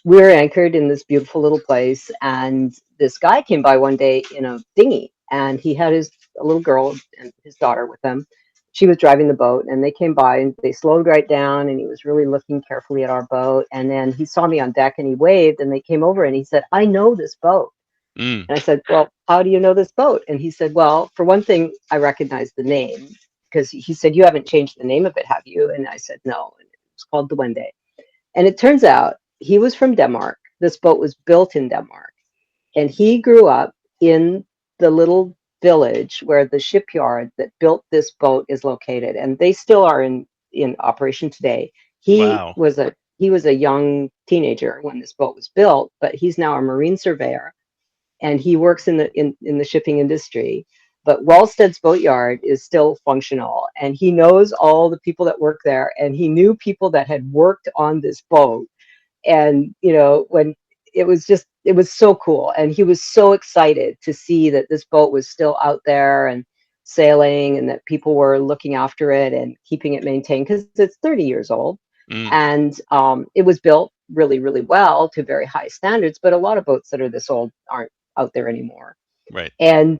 we were anchored in this beautiful little place, and this guy came by one day in a dinghy, and he had a little girl and his daughter with him. She was driving the boat, and they came by and they slowed right down, and he was really looking carefully at our boat. And then he saw me on deck and he waved, and they came over and he said, "I know this boat." Mm, And I said, "Well, how do you know this boat?" And he said, "Well, for one thing, I recognize the name, because he said, 'You haven't changed the name of it, have you?' And I said, 'No.' And it was called the Duende." And it turns out he was from Denmark. This boat was built in Denmark. And he grew up in the little village where the shipyard that built this boat is located. And they still are in operation today. wow. He was a young teenager when this boat was built, but he's now a marine surveyor and he works in the shipping industry. But Wallstead's boatyard is still functional, and he knows all the people that work there, and he knew people that had worked on this boat. And when it was so cool, and he was so excited to see that this boat was still out there and sailing, and that people were looking after it and keeping it maintained, because it's 30 years old. Mm, And it was built really, really well to very high standards, but a lot of boats that are this old aren't out there anymore. right. And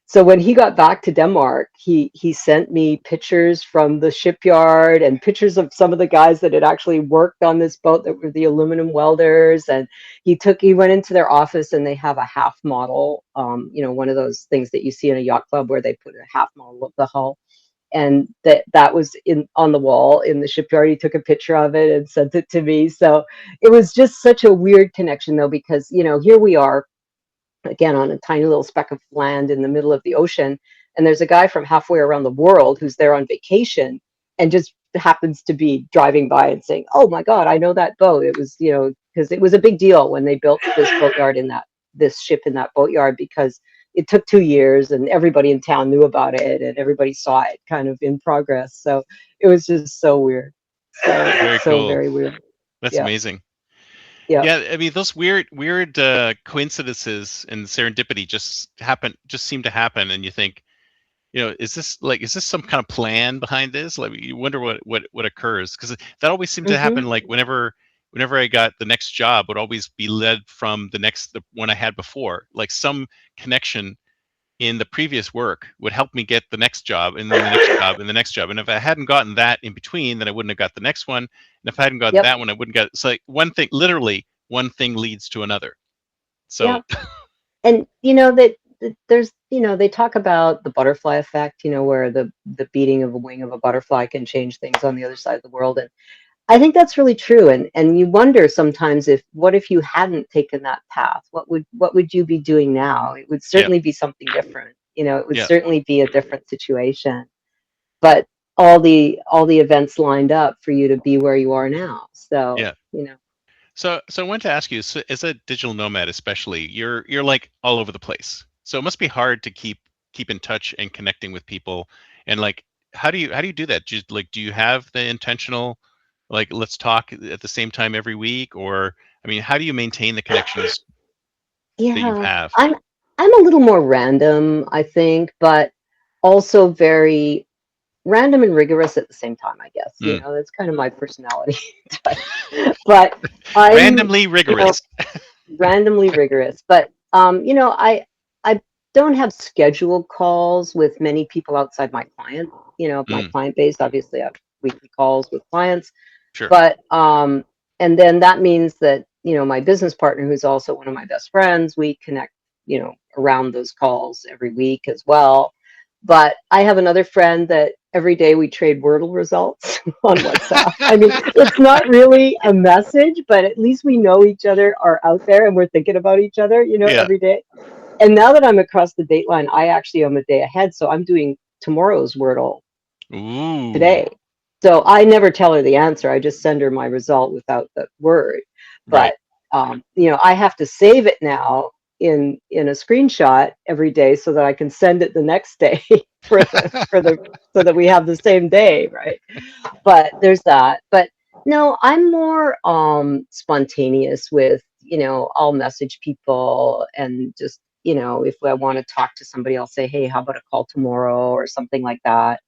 so when he got back to Denmark, he sent me pictures from the shipyard and pictures of some of the guys that had actually worked on this boat that were the aluminum welders. And he went into their office, and they have a half model, one of those things that you see in a yacht club where they put a half model of the hull. And that was in on the wall in the shipyard. He took a picture of it and sent it to me. So it was just such a weird connection, though, because here we are again on a tiny little speck of land in the middle of the ocean, and there's a guy from halfway around the world who's there on vacation and just happens to be driving by and saying, "Oh my God, I know that boat." It was, because it was a big deal when they built this ship in that boatyard, because it took 2 years and everybody in town knew about it and everybody saw it kind of in progress. So it was just so weird. Very So cool. very weird. That's Yeah. amazing. Yeah. Yeah, I mean those weird coincidences and serendipity just seem to happen, and you think, is this some kind of plan behind this? Like you wonder what occurs, because that always seemed to Hmm. happen. Like whenever I got the next job, would always be led from the one I had before. Like some connection in the previous work would help me get the next job, and then the next job, and the next job. And if I hadn't gotten that in between, then I wouldn't have got the next one. And if I hadn't gotten Yep. that one, I wouldn't get. It's like literally one thing leads to another. Yeah. So And that there's they talk about the butterfly effect, where the beating of a wing of a butterfly can change things on the other side of the world. And I think that's really true. And you wonder sometimes, what if you hadn't taken that path? What would you be doing now? It would yeah, certainly be something different. It would yeah, certainly be a different situation. But all the events lined up for you to be where you are now. So, yeah. So I wanted to ask you, so as a digital nomad, especially, you're like all over the place. So it must be hard to keep in touch and connecting with people. And like, how do you do that? Do you have the intentional, like, let's talk at the same time every week, or I mean, how do you maintain the connections that you yeah, have? I'm a little more random, I think, but also very random and rigorous at the same time, I guess. Mm. That's kind of my personality type. But I'm, Randomly you know, rigorous. randomly rigorous. But I don't have scheduled calls with many people outside my client, of my Mm, client base. Obviously, I have weekly calls with clients, sure. but and then that means that, my business partner, who's also one of my best friends, we connect, around those calls every week as well. But I have another friend that every day we trade Wordle results on WhatsApp. I mean, it's not really a message, but at least we know each other are out there and we're thinking about each other, Yeah. every day. And now that I'm across the date line, I actually am a day ahead. So I'm doing tomorrow's Wordle Ooh. today. So I never tell her the answer. I just send her my result without the word. Right. But I have to save it now in a screenshot every day so that I can send it the next day for the so that we have the same day, right? But there's that. But no, I'm more spontaneous with, I'll message people and just, if I want to talk to somebody, I'll say, hey, how about a call tomorrow or something like that.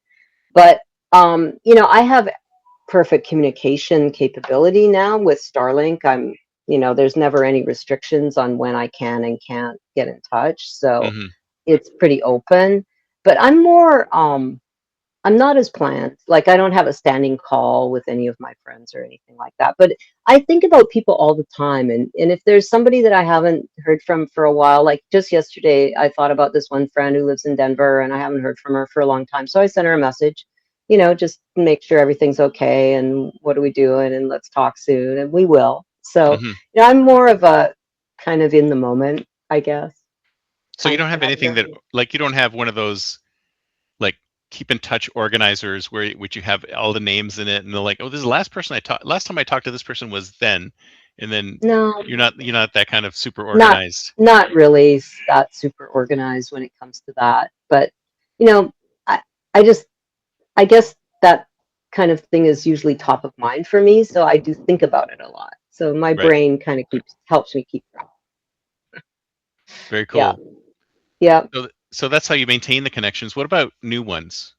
But I have perfect communication capability now with Starlink. There's never any restrictions on when I can and can't get in touch. So Hmm. it's pretty open. But I'm not as planned. Like I don't have a standing call with any of my friends or anything like that. But I think about people all the time. And if there's somebody that I haven't heard from for a while, like just yesterday, I thought about this one friend who lives in Denver and I haven't heard from her for a long time. So I sent her a message, just make sure everything's okay and what are we doing and let's talk soon. And we will. So, Hmm. I'm more of a kind of in the moment, I guess, So you kind don't of have anything connector. that, like, you don't have one of those like keep in touch organizers where which you have all the names in it, and they're like, oh, this is the last time I talked to this person was then, and then No, you're not that kind of super not organized. not really that super organized when it comes to that. But you know, I I just I guess that kind of thing is usually top of mind for me, so I do think about it a lot. So my Right. brain kind of keeps helps me keep track. Very Yeah, cool. yeah, So that's how you maintain the connections. What about new ones?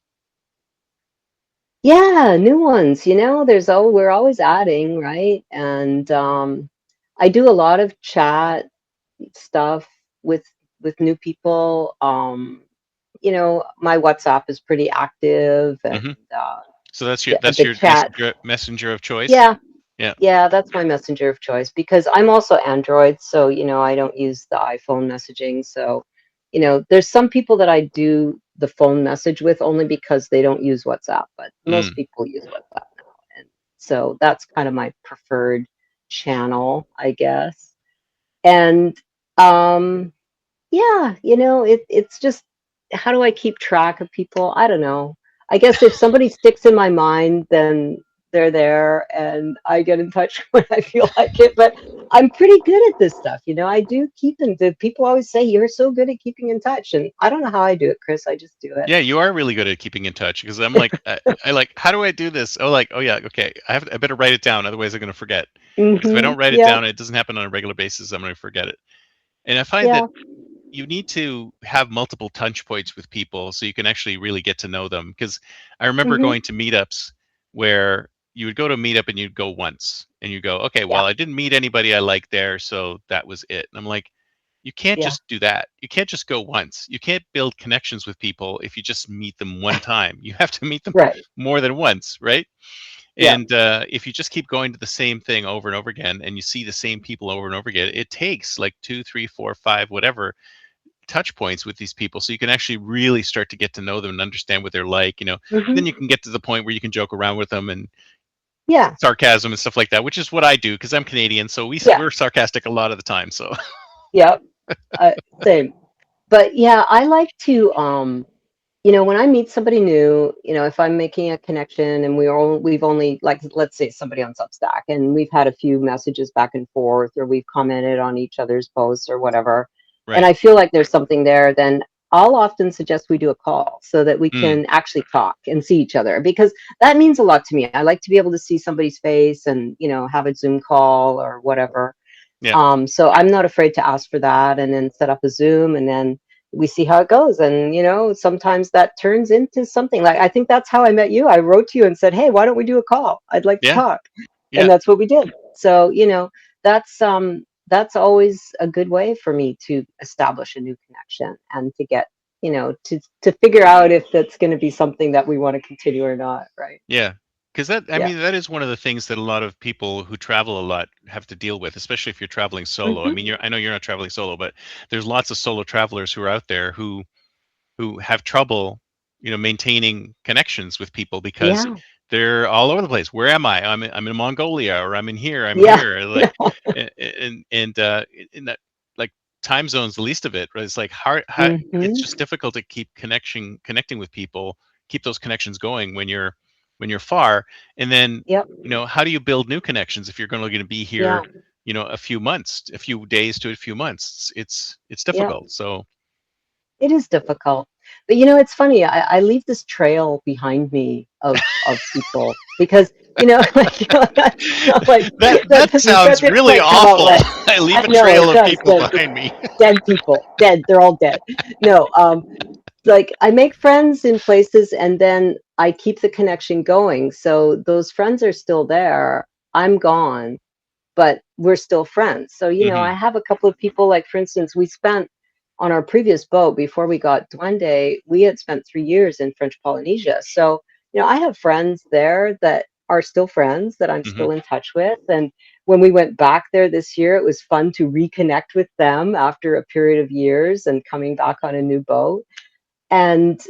yeah. New ones, we're always adding, right? And I do a lot of chat stuff with new people. My WhatsApp is pretty active, and Hmm. So that's your the chat. messenger of choice. Yeah, Yeah. yeah, that's my messenger of choice because I'm also Android, so I don't use the iPhone messaging. So, there's some people that I do the phone message with only because they don't use WhatsApp, but most Mm. people use WhatsApp now, and so that's kind of my preferred channel, I guess. And um, yeah, it's just how do I keep track of people? I don't know. I guess if somebody sticks in my mind, then they're there and I get in touch when I feel like it. But I'm pretty good at this stuff. I do keep in. The people always say you're so good at keeping in touch, and I don't know how I do it, Chris. I just do it. Yeah, you are really good at keeping in touch because I'm like, I like, how do I do this? Oh, like, oh yeah, okay, I better write it down, otherwise I'm gonna forget. Because if I don't write it Yeah. down, it doesn't happen on a regular basis. I'm gonna forget it. And I find that Yeah. you need to have multiple touch points with people so you can actually really get to know them. Because I remember Hmm. going to meetups where you would go to a meetup and you'd go once and you go, okay, Yeah. well, I didn't meet anybody I liked there, so that was it. And I'm like, you can't Yeah. just do that. You can't just go once. You can't build connections with people if you just meet them one time. You have to meet them Right. more than once, right? Yeah. And if you just keep going to the same thing over and over again, and you see the same people over and over again, it takes like two, three, four, five, whatever touch points with these people so you can actually really start to get to know them and understand what they're like, then you Hmm. can get to the point where you can joke around with them and Yeah. sarcasm and stuff like that, which is what I do because I'm Canadian, so Yeah. we're sarcastic a lot of the time. So Yeah. Same. But yeah, I like to when I meet somebody new, if I'm making a connection and we've only, like, let's say somebody on Substack and we've had a few messages back and forth or we've commented on each other's posts or whatever, and right. I feel like there's something there, then I'll often suggest we do a call so that we Mm, can actually talk and see each other because that means a lot to me. I like to be able to see somebody's face and, have a Zoom call or whatever. yeah. So I'm not afraid to ask for that and then set up a Zoom and then we see how it goes. And, sometimes that turns into something like, I think that's how I met you. I wrote to you and said, hey, why don't we do a call? I'd like to Yeah. talk. And Yeah. that's what we did. So, that's always a good way for me to establish a new connection and to get, to figure out if that's going to be something that we want to continue or not, right? Yeah, because that, I Yeah. mean, that is one of the things that a lot of people who travel a lot have to deal with, especially if you're traveling solo. I Hmm. mean, I know you're not traveling solo, but there's lots of solo travelers who are out there who have trouble, maintaining connections with people because Yeah. they're all over the place. Where am I? I'm in Mongolia, or I'm Yeah. here. Like, in that, like, time zones, the least of it, right? It's like how it's Hmm. just difficult to keep connecting with people, keep those connections going when you're far. And then, Yep. how do you build new connections if you're going to be Yeah. here, a few months, a few days to a few months? It's Yep. difficult. So, It is difficult. But it's funny, I leave this trail behind me of people because, like, it's not like that that sounds didn't really quite come out awful. right. I leave I a know trail it of does. people behind me. Dead people, dead. They're all dead. No, like I make friends in places and then I keep the connection going. So those friends are still there. I'm gone, but we're still friends. So, I Hmm. have a couple of people, like, for instance, we spent on our previous boat before we got Duende, we had spent 3 years in French Polynesia. So, I have friends there that are still friends that I'm Hmm. still in touch with. And when we went back there this year, it was fun to reconnect with them after a period of years and coming back on a new boat. And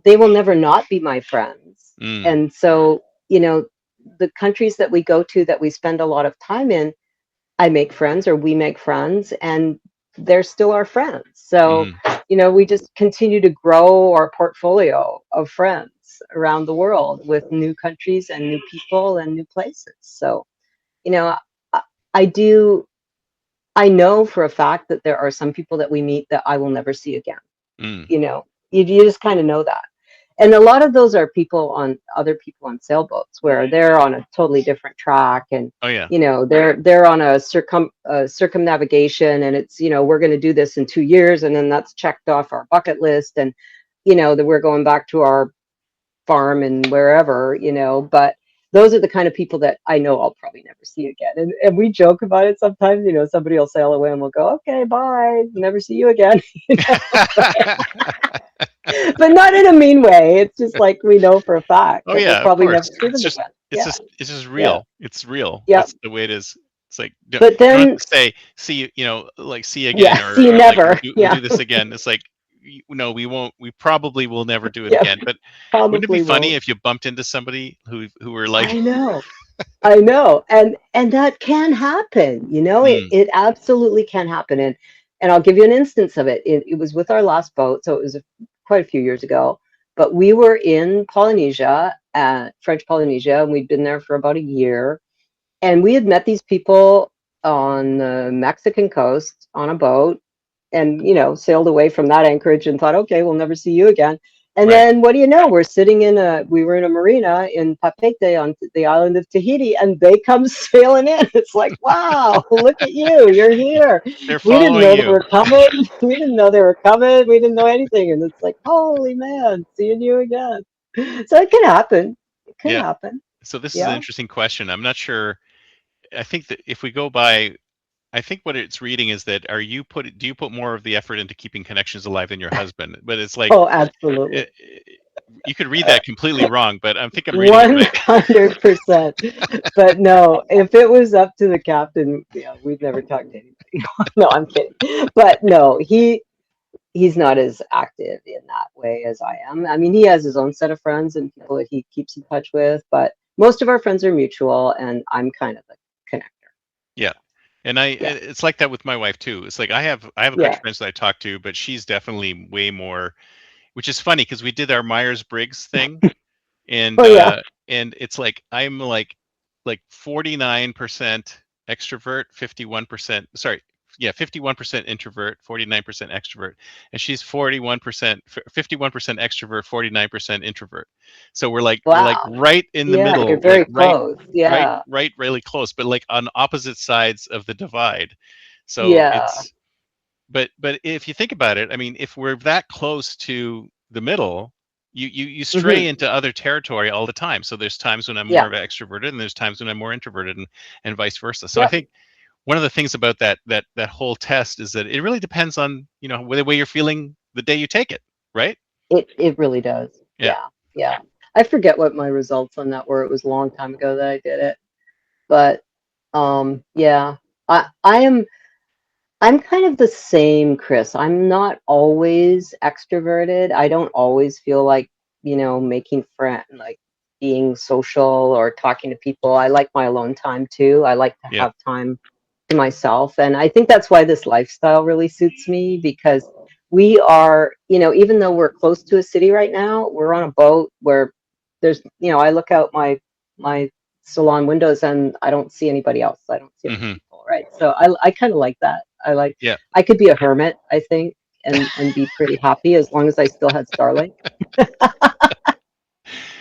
they will never not be my friends. Mm, And so, the countries that we go to that we spend a lot of time in, I make friends or we make friends, and they're still our friends. So, mm, we just continue to grow our portfolio of friends around the world with new countries and new people and new places. So, you know, I, I do, I know for a fact that there are some people that we meet that I will never see again. mm. You just kind of know that. And a lot of those are other people on sailboats where they're on a totally different track, and Oh yeah. they're on a circumnavigation, and it's, we're going to do this in 2 years, and then that's checked off our bucket list, and that we're going back to our farm and wherever, but those are the kind of people that I know I'll probably never see again. And we joke about it sometimes, somebody will sail away and we'll go, okay, bye, never see you again. you know? But not in a mean way. It's just like we know for a fact Oh that we'll yeah, of probably never course. see It's them just again. it's Yeah, just it's just yeah, real. It's real. yeah. That's the way it is. It's like, But you don't have then, to say see you, like, see you again, yeah, see you or like, we'll never. do we'll Yeah, do this again. It's like, no, we won't. We probably will never do it yeah, again. But wouldn't it be probably funny won't. if you bumped into somebody who were like, I know. I know. And that can happen, it, mm, it absolutely can happen. And I'll give you an instance of it. It was with our last boat, so it was quite a few years ago. But we were in Polynesia, French Polynesia, and we'd been there for about a year. And we had met these people on the Mexican coast on a boat and, sailed away from that anchorage and thought, okay, we'll never see you again. And right? then what do you know? We were in a marina in Papeete on the island of Tahiti, and they come sailing in. It's like, wow, look at you, you're here. They're We didn't following know they you. were coming. We didn't know they were coming. We didn't know anything. And it's like, holy man, seeing you again. So it can happen. It can Yeah. happen. So this is an Yeah. interesting question. I'm not sure. I think that if we go by, I think what it's reading is that, do you put more of the effort into keeping connections alive than your husband? But it's like, Oh, eh, absolutely. eh, you could read that completely wrong, but I think I'm reading it right. 100%. But no, if it was up to the captain, yeah, we'd never talk to anybody. No, I'm kidding. But no, he's not as active in that way as I am. I mean, he has his own set of friends and people that he keeps in touch with, but most of our friends are mutual, and I'm kind of the connector. Yeah. And Yeah, it's like that with my wife too. It's like I have a bunch yeah. of friends that I talk to, but she's definitely way more, which is funny because we did our Myers-Briggs thing, and Oh yeah. it's like I'm like 49% extrovert, 51%, sorry, yeah, 51% introvert, 49% extrovert, and she's 51% extrovert, 49% introvert. So we're like Wow. right in the Yeah, you're middle, like very close. Yeah. really close, but like on opposite sides of the divide. So Yeah. it's, but if you think about it, I mean, if we're that close to the middle, you stray Hmm. into other territory all the time. So there's times when I'm more Yeah. of an extroverted, and there's times when I'm more introverted, and vice versa. So I Yep. think one of the things about that whole test is that it really depends on, the way you're feeling the day you take it, right? It really does. Yeah. Yeah, yeah. I forget what my results on that were. It was a long time ago that I did it, but yeah, I am. I'm kind of the same, Chris. I'm not always extroverted. I don't always feel like, making friend, like being social or talking to people. I like my alone time too. I like to Yeah. have time to myself. And I think that's why this lifestyle really suits me because we are, even though we're close to a city right now, we're on a boat where there's, I look out my salon windows and I don't see anybody else. I don't see other Hmm. people, right? So I kind of like that. Yeah. I could be a hermit, I think, and be pretty happy as long as I still had Starlink.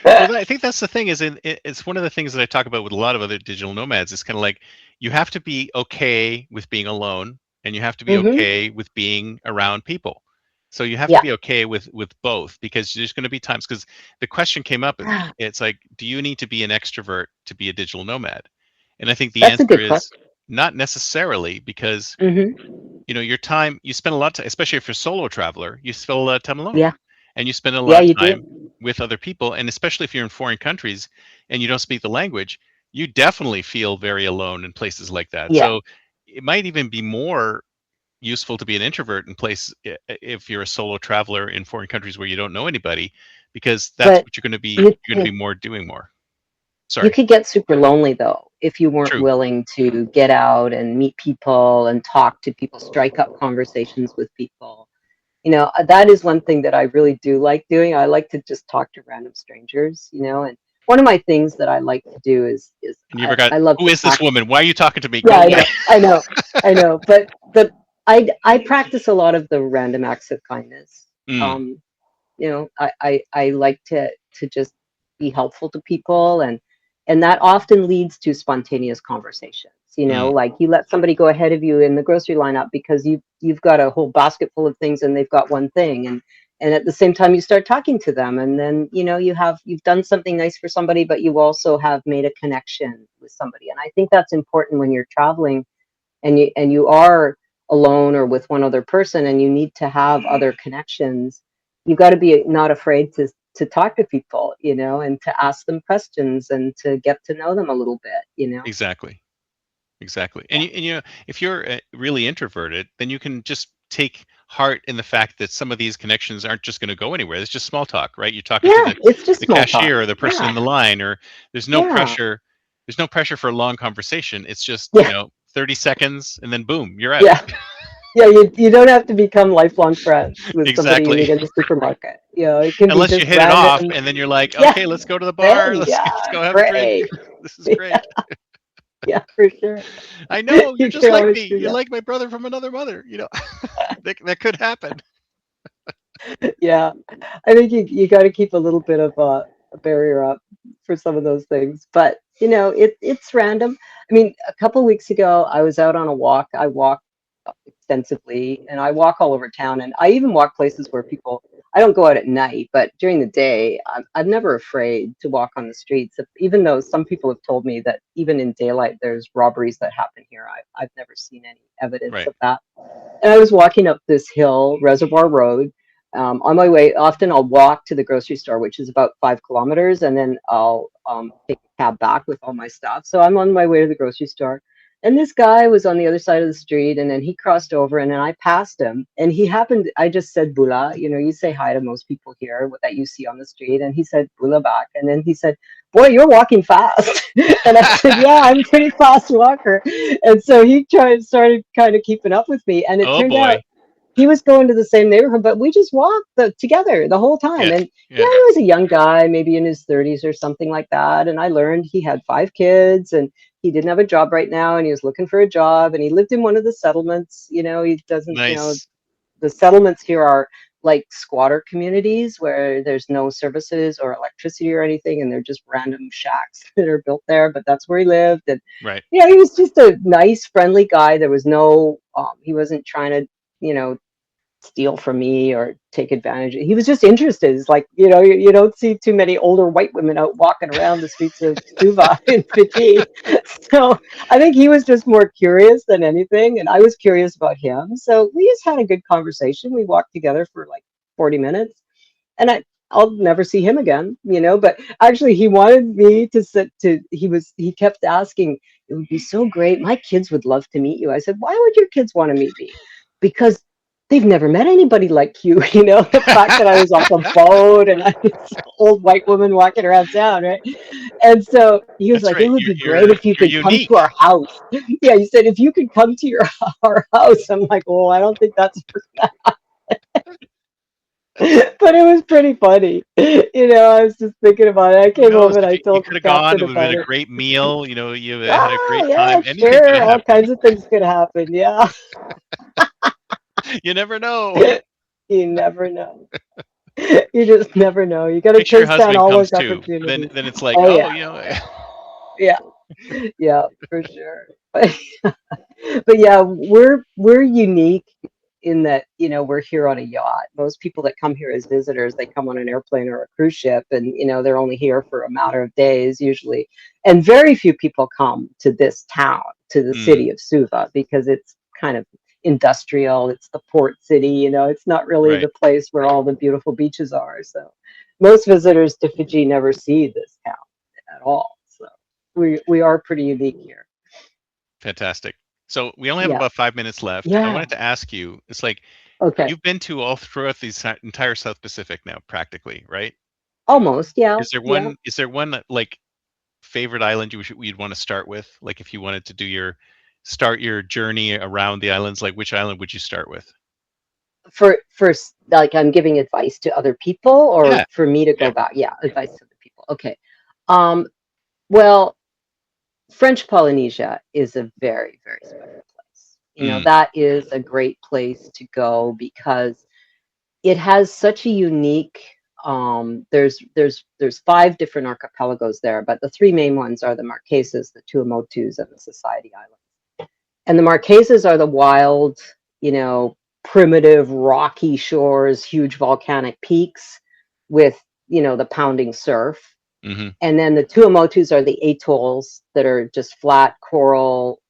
Well, I think that's the thing. It's one of the things that I talk about with a lot of other digital nomads. It's kind of like you have to be okay with being alone, and you have to be Hmm. okay with being around people. So you have to Yeah. be okay with both, because there's going to be times. Because the question came up, it's like, do you need to be an extrovert to be a digital nomad? And I think the That's a answer good is question. not necessarily, because Hmm. your time, you spend a lot of time, especially if you're a solo traveler, you spend a lot of time alone, Yeah. and you spend a lot Yeah, of you time do. with other people. And especially if you're in foreign countries and you don't speak the language, you definitely feel very alone in places like that. Yeah. So it might even be more useful to be an introvert in place, if you're a solo traveler in foreign countries where you don't know anybody, because that's But what you're going to be you you're going to could be more doing more. you Sorry. could get super lonely though if you weren't True. willing to get out and meet people and talk to people, strike up conversations with people. That is one thing that I really do like doing. I like to just talk to random strangers, and one of my things that I like to do is And you ever got, I love who to is this practice. woman? Why are you talking to me? Yeah, Go I away. know, I know, I know. But I practice a lot of the random acts of kindness. Mm, Um, I like to just be helpful to people, and that often leads to spontaneous conversations. mm, Like you let somebody go ahead of you in the grocery lineup because you've got a whole basket full of things and they've got one thing, and at the same time you start talking to them, and then you've done something nice for somebody, but you also have made a connection with somebody. And I think that's important when you're traveling and you are alone or with one other person and you need to have other connections. You got to be not afraid to talk to people, and to ask them questions and to get to know them a little bit. exactly. Exactly. Yeah. And if you're really introverted, then you can just take heart in the fact that some of these connections aren't just going to go anywhere. It's just small talk, right? You're talking to Yeah, it's just the small talk. cashier or the person in Yeah. the line, or there's no Yeah. pressure. There's no pressure for a long conversation. It's just, Yeah. 30 seconds and then boom, you're out. Yeah. Yeah, you don't have to become lifelong friends with somebody you Exactly. meet in the supermarket. It can be Unless you just hit it off random. and then you're like, Yeah, okay, let's go to the bar. then Let's yeah, go have a drink. great. This is great. Yeah, for sure. I know you're You just can like always me. do You're that. like my brother from another mother. That could happen. Yeah, I think you got to keep a little bit of a barrier up for some of those things, but it's random. I mean, a couple weeks ago, I was out on a walk. I walk extensively, and I walk all over town, and I even walk places where people. I don't go out at night, but during the day, I'm never afraid to walk on the streets. Even though some people have told me that even in daylight, there's robberies that happen here. I've never seen any evidence Right. of that. And I was walking up this hill, Reservoir Road. On my way, often I'll walk to the grocery store, which is about 5 kilometers, and then I'll take a cab back with all my stuff. So I'm on my way to the grocery store. And this guy was on the other side of the street, and then he crossed over, and then I passed him. And he happened, I just said Bula, you say hi to most people here that you see on the street. And he said Bula back. And then he said, Boy, you're walking fast. And I said, Yeah, I'm a pretty fast walker. And so he started kind of keeping up with me. And it Oh turned out boy. he was going to the same neighborhood, but we just walked together the whole time. Yeah. And Yeah. he was a young guy, maybe in his 30s or something like that. And I learned he had 5 kids and he didn't have a job right now and he was looking for a job and he lived in one of the settlements. He doesn't, Nice. the settlements here are like squatter communities where there's no services or electricity or anything, and they're just random shacks that are built there. But that's where he lived, and Right. he was just a nice, friendly guy. There was no, he wasn't trying to, you know, steal from me or take advantage. He was just interested. It's like, you don't see too many older white women out walking around the streets of Suva in Fiji. So I think he was just more curious than anything. And I was curious about him. So we just had a good conversation. We walked together for like 40 minutes. And I'll never see him again, but actually he wanted me to he kept asking, it would be so great. My kids would love to meet you. I said, why would your kids want to meet me? Because they've never met anybody like you, the fact that I was off a boat and I was an old white woman walking around town, right? And so he was That's like, it right. would You're be great if you you're could come to unique. our house. Yeah, he said, if you could come to our house. I'm like, well, I don't think that's but it was pretty funny. I was just thinking about it. I Who came knows? home and If I you told could the have gone, captain it would have been about a it. great meal. You had a Ah, great yeah, time. Anything could sure. have All happened. kinds of things could happen. Yeah. You never know. You never know. You just never know. You got to Make sure your turn down husband all comes those too. opportunities. Then it's like, Oh, oh, yeah. Yeah. Yeah, for sure. But yeah, we're unique in that, we're here on a yacht. Most people that come here as visitors, they come on an airplane or a cruise ship, and they're only here for a matter of days usually. And very few people come to this town, to the mm, city of Suva, because it's kind of industrial. It's the port city, it's not really right. the place where all the beautiful beaches are. So most visitors to Fiji never see this town at all. So we are pretty unique here. Fantastic. So we only have Yeah. about 5 minutes left. I Yeah. wanted to ask you, it's like Okay. you've been to all throughout the entire South Pacific now, practically, right? Almost. Yeah. Yeah. Is there one like favorite island you'd want to start with? Like if you wanted to start your journey around the islands, like which island would you start with? Like I'm giving advice to other people or Yeah, for me to yeah. go back. Yeah. Advice to other people. Okay. Um, well, French Polynesia is a very, very special place. Mm, That is a great place to go because it has such a unique there's five different archipelagos there, but the three main ones are the Marquesas, the Tuamotus, and the Society Islands. And the Marquesas are the wild, you know, primitive rocky shores, huge volcanic peaks with, the pounding surf. hmm. And then the Tuamotus are the atolls that are just flat coral,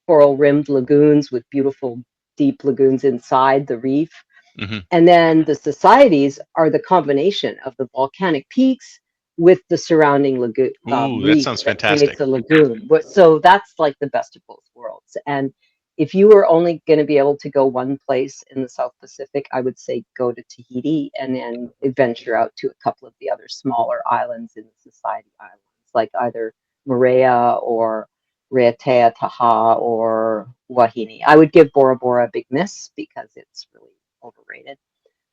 coral rimmed lagoons with beautiful deep lagoons inside the reef. Hmm. And then the societies are the combination of the volcanic peaks with the surrounding lagoon Ooh, that reef sounds that fantastic. creates a lagoon. So that's like the best of both worlds. And if you were only going to be able to go one place in the South Pacific, I would say go to Tahiti and then venture out to a couple of the other smaller islands in the Society Islands, like either Moorea or Raiatea Taha or Wahine. I would give Bora Bora a big miss because it's really overrated,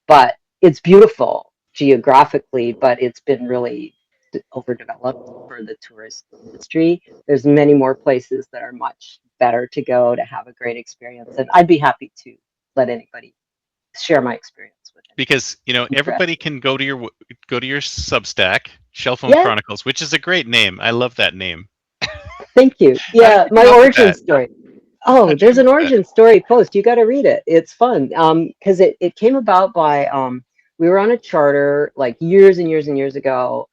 but it's beautiful geographically, but it's been really overdeveloped for the tourist industry. There's many more places that are much better to go to have a great experience, and I'd be happy to let anybody share my experience with anybody Because who's everybody interested. can go to your Substack, Shellphone Yeah, Chronicles, which is a great name. I love that name. thank you. How did Yeah, you my come up with origin that? story. Oh, How'd you there's come up an with that? origin story post. You got to read it. It's fun. Because it came about by we were on a charter like years and years and years ago.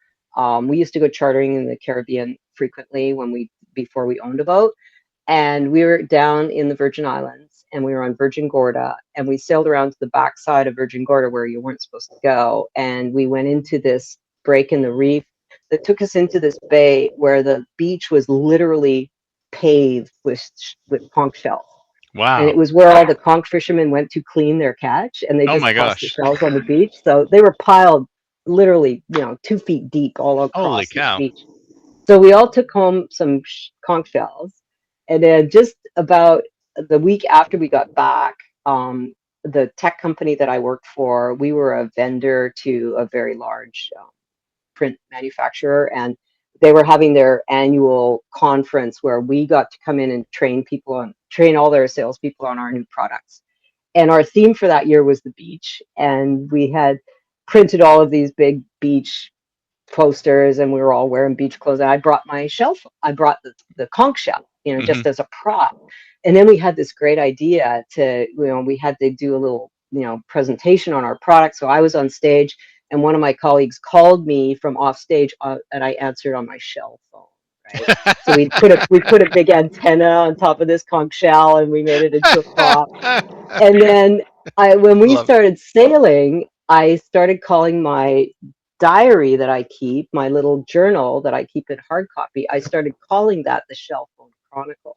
We used to go chartering in the Caribbean frequently before we owned a boat, and we were down in the Virgin Islands, and we were on Virgin Gorda, and we sailed around to the backside of Virgin Gorda where you weren't supposed to go, and we went into this break in the reef that took us into this bay where the beach was literally paved with conch shells. And it Wow. was where all the conch fishermen went to clean their catch, and they Oh just my tossed the gosh. shells on the beach. So they were piled literally, 2 feet deep all Holy across this cow. beach. So we all took home some conch shells, and then just about the week after we got back, the tech company that I worked for, we were a vendor to a very large print manufacturer, and they were having their annual conference where we got to come in and train all their salespeople on our new products. And our theme for that year was the beach, and we had printed all of these big beach posters, and we were all wearing beach clothes. And I brought the conch shell, Hmm. just as a prop. And then we had this great idea to, we had to do a little, presentation on our product. So I was on stage, and one of my colleagues called me from off stage, and I answered on my shell phone, right? So we put a big antenna on top of this conch shell, and we made it into a prop. And then when we Love it. started sailing, I started calling my diary that I keep, my little journal that I keep in hard copy. I started calling that the Shell Phone Chronicle.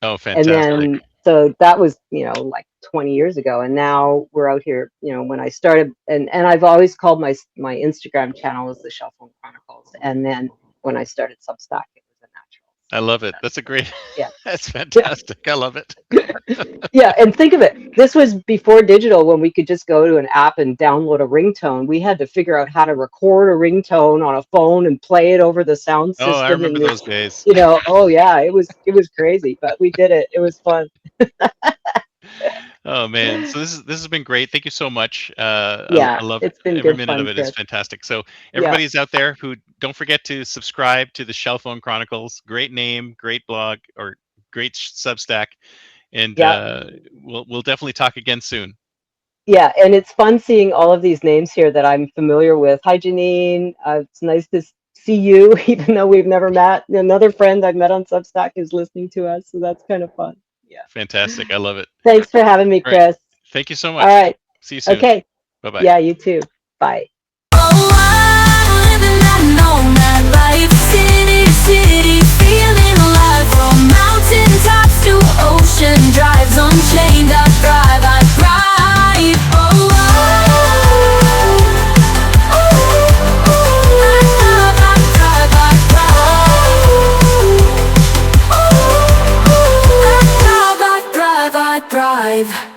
Oh, And fantastic. then, so that was, like 20 years ago. And now we're out here, when I started, and I've always called my Instagram channel as the Shell Phone Chronicles. And then when I started Substack, it was a natural. I So love it. That's a great. yeah. That's Yeah. fantastic. I love it. Yeah, and think of it. This was before digital, when we could just go to an app and download a ringtone. We had to figure out how to record a ringtone on a phone and play it over the sound Oh, I system. remember And those days. oh yeah, it was crazy, but we did it. It was fun. Oh man, so this has been great. Thank you so much. I Yeah, love it's been every good minute fun, of it. Is Chris. fantastic. So Yeah, everybody's out there who don't forget to subscribe to the Shell Phone Chronicles. Great name, great blog, or great Substack, and yeah, we'll definitely talk again soon. yeah. And it's fun seeing all of these names here that I'm familiar with. Hi, Janine. It's nice to see you, even though we've never met. Another friend I've met on Substack is listening to us, so that's kind of fun. Yeah. Fantastic. I love it. Thanks for having me, All right. Chris. Thank you so All much. right. See you soon. Okay. Bye bye. Yeah, you too. Bye. Oh, I'm living that nomad life, city to city, feeling alive. From mountain tops to ocean drives, unchained I thrive, I thrive. Oh, I thrive, I thrive.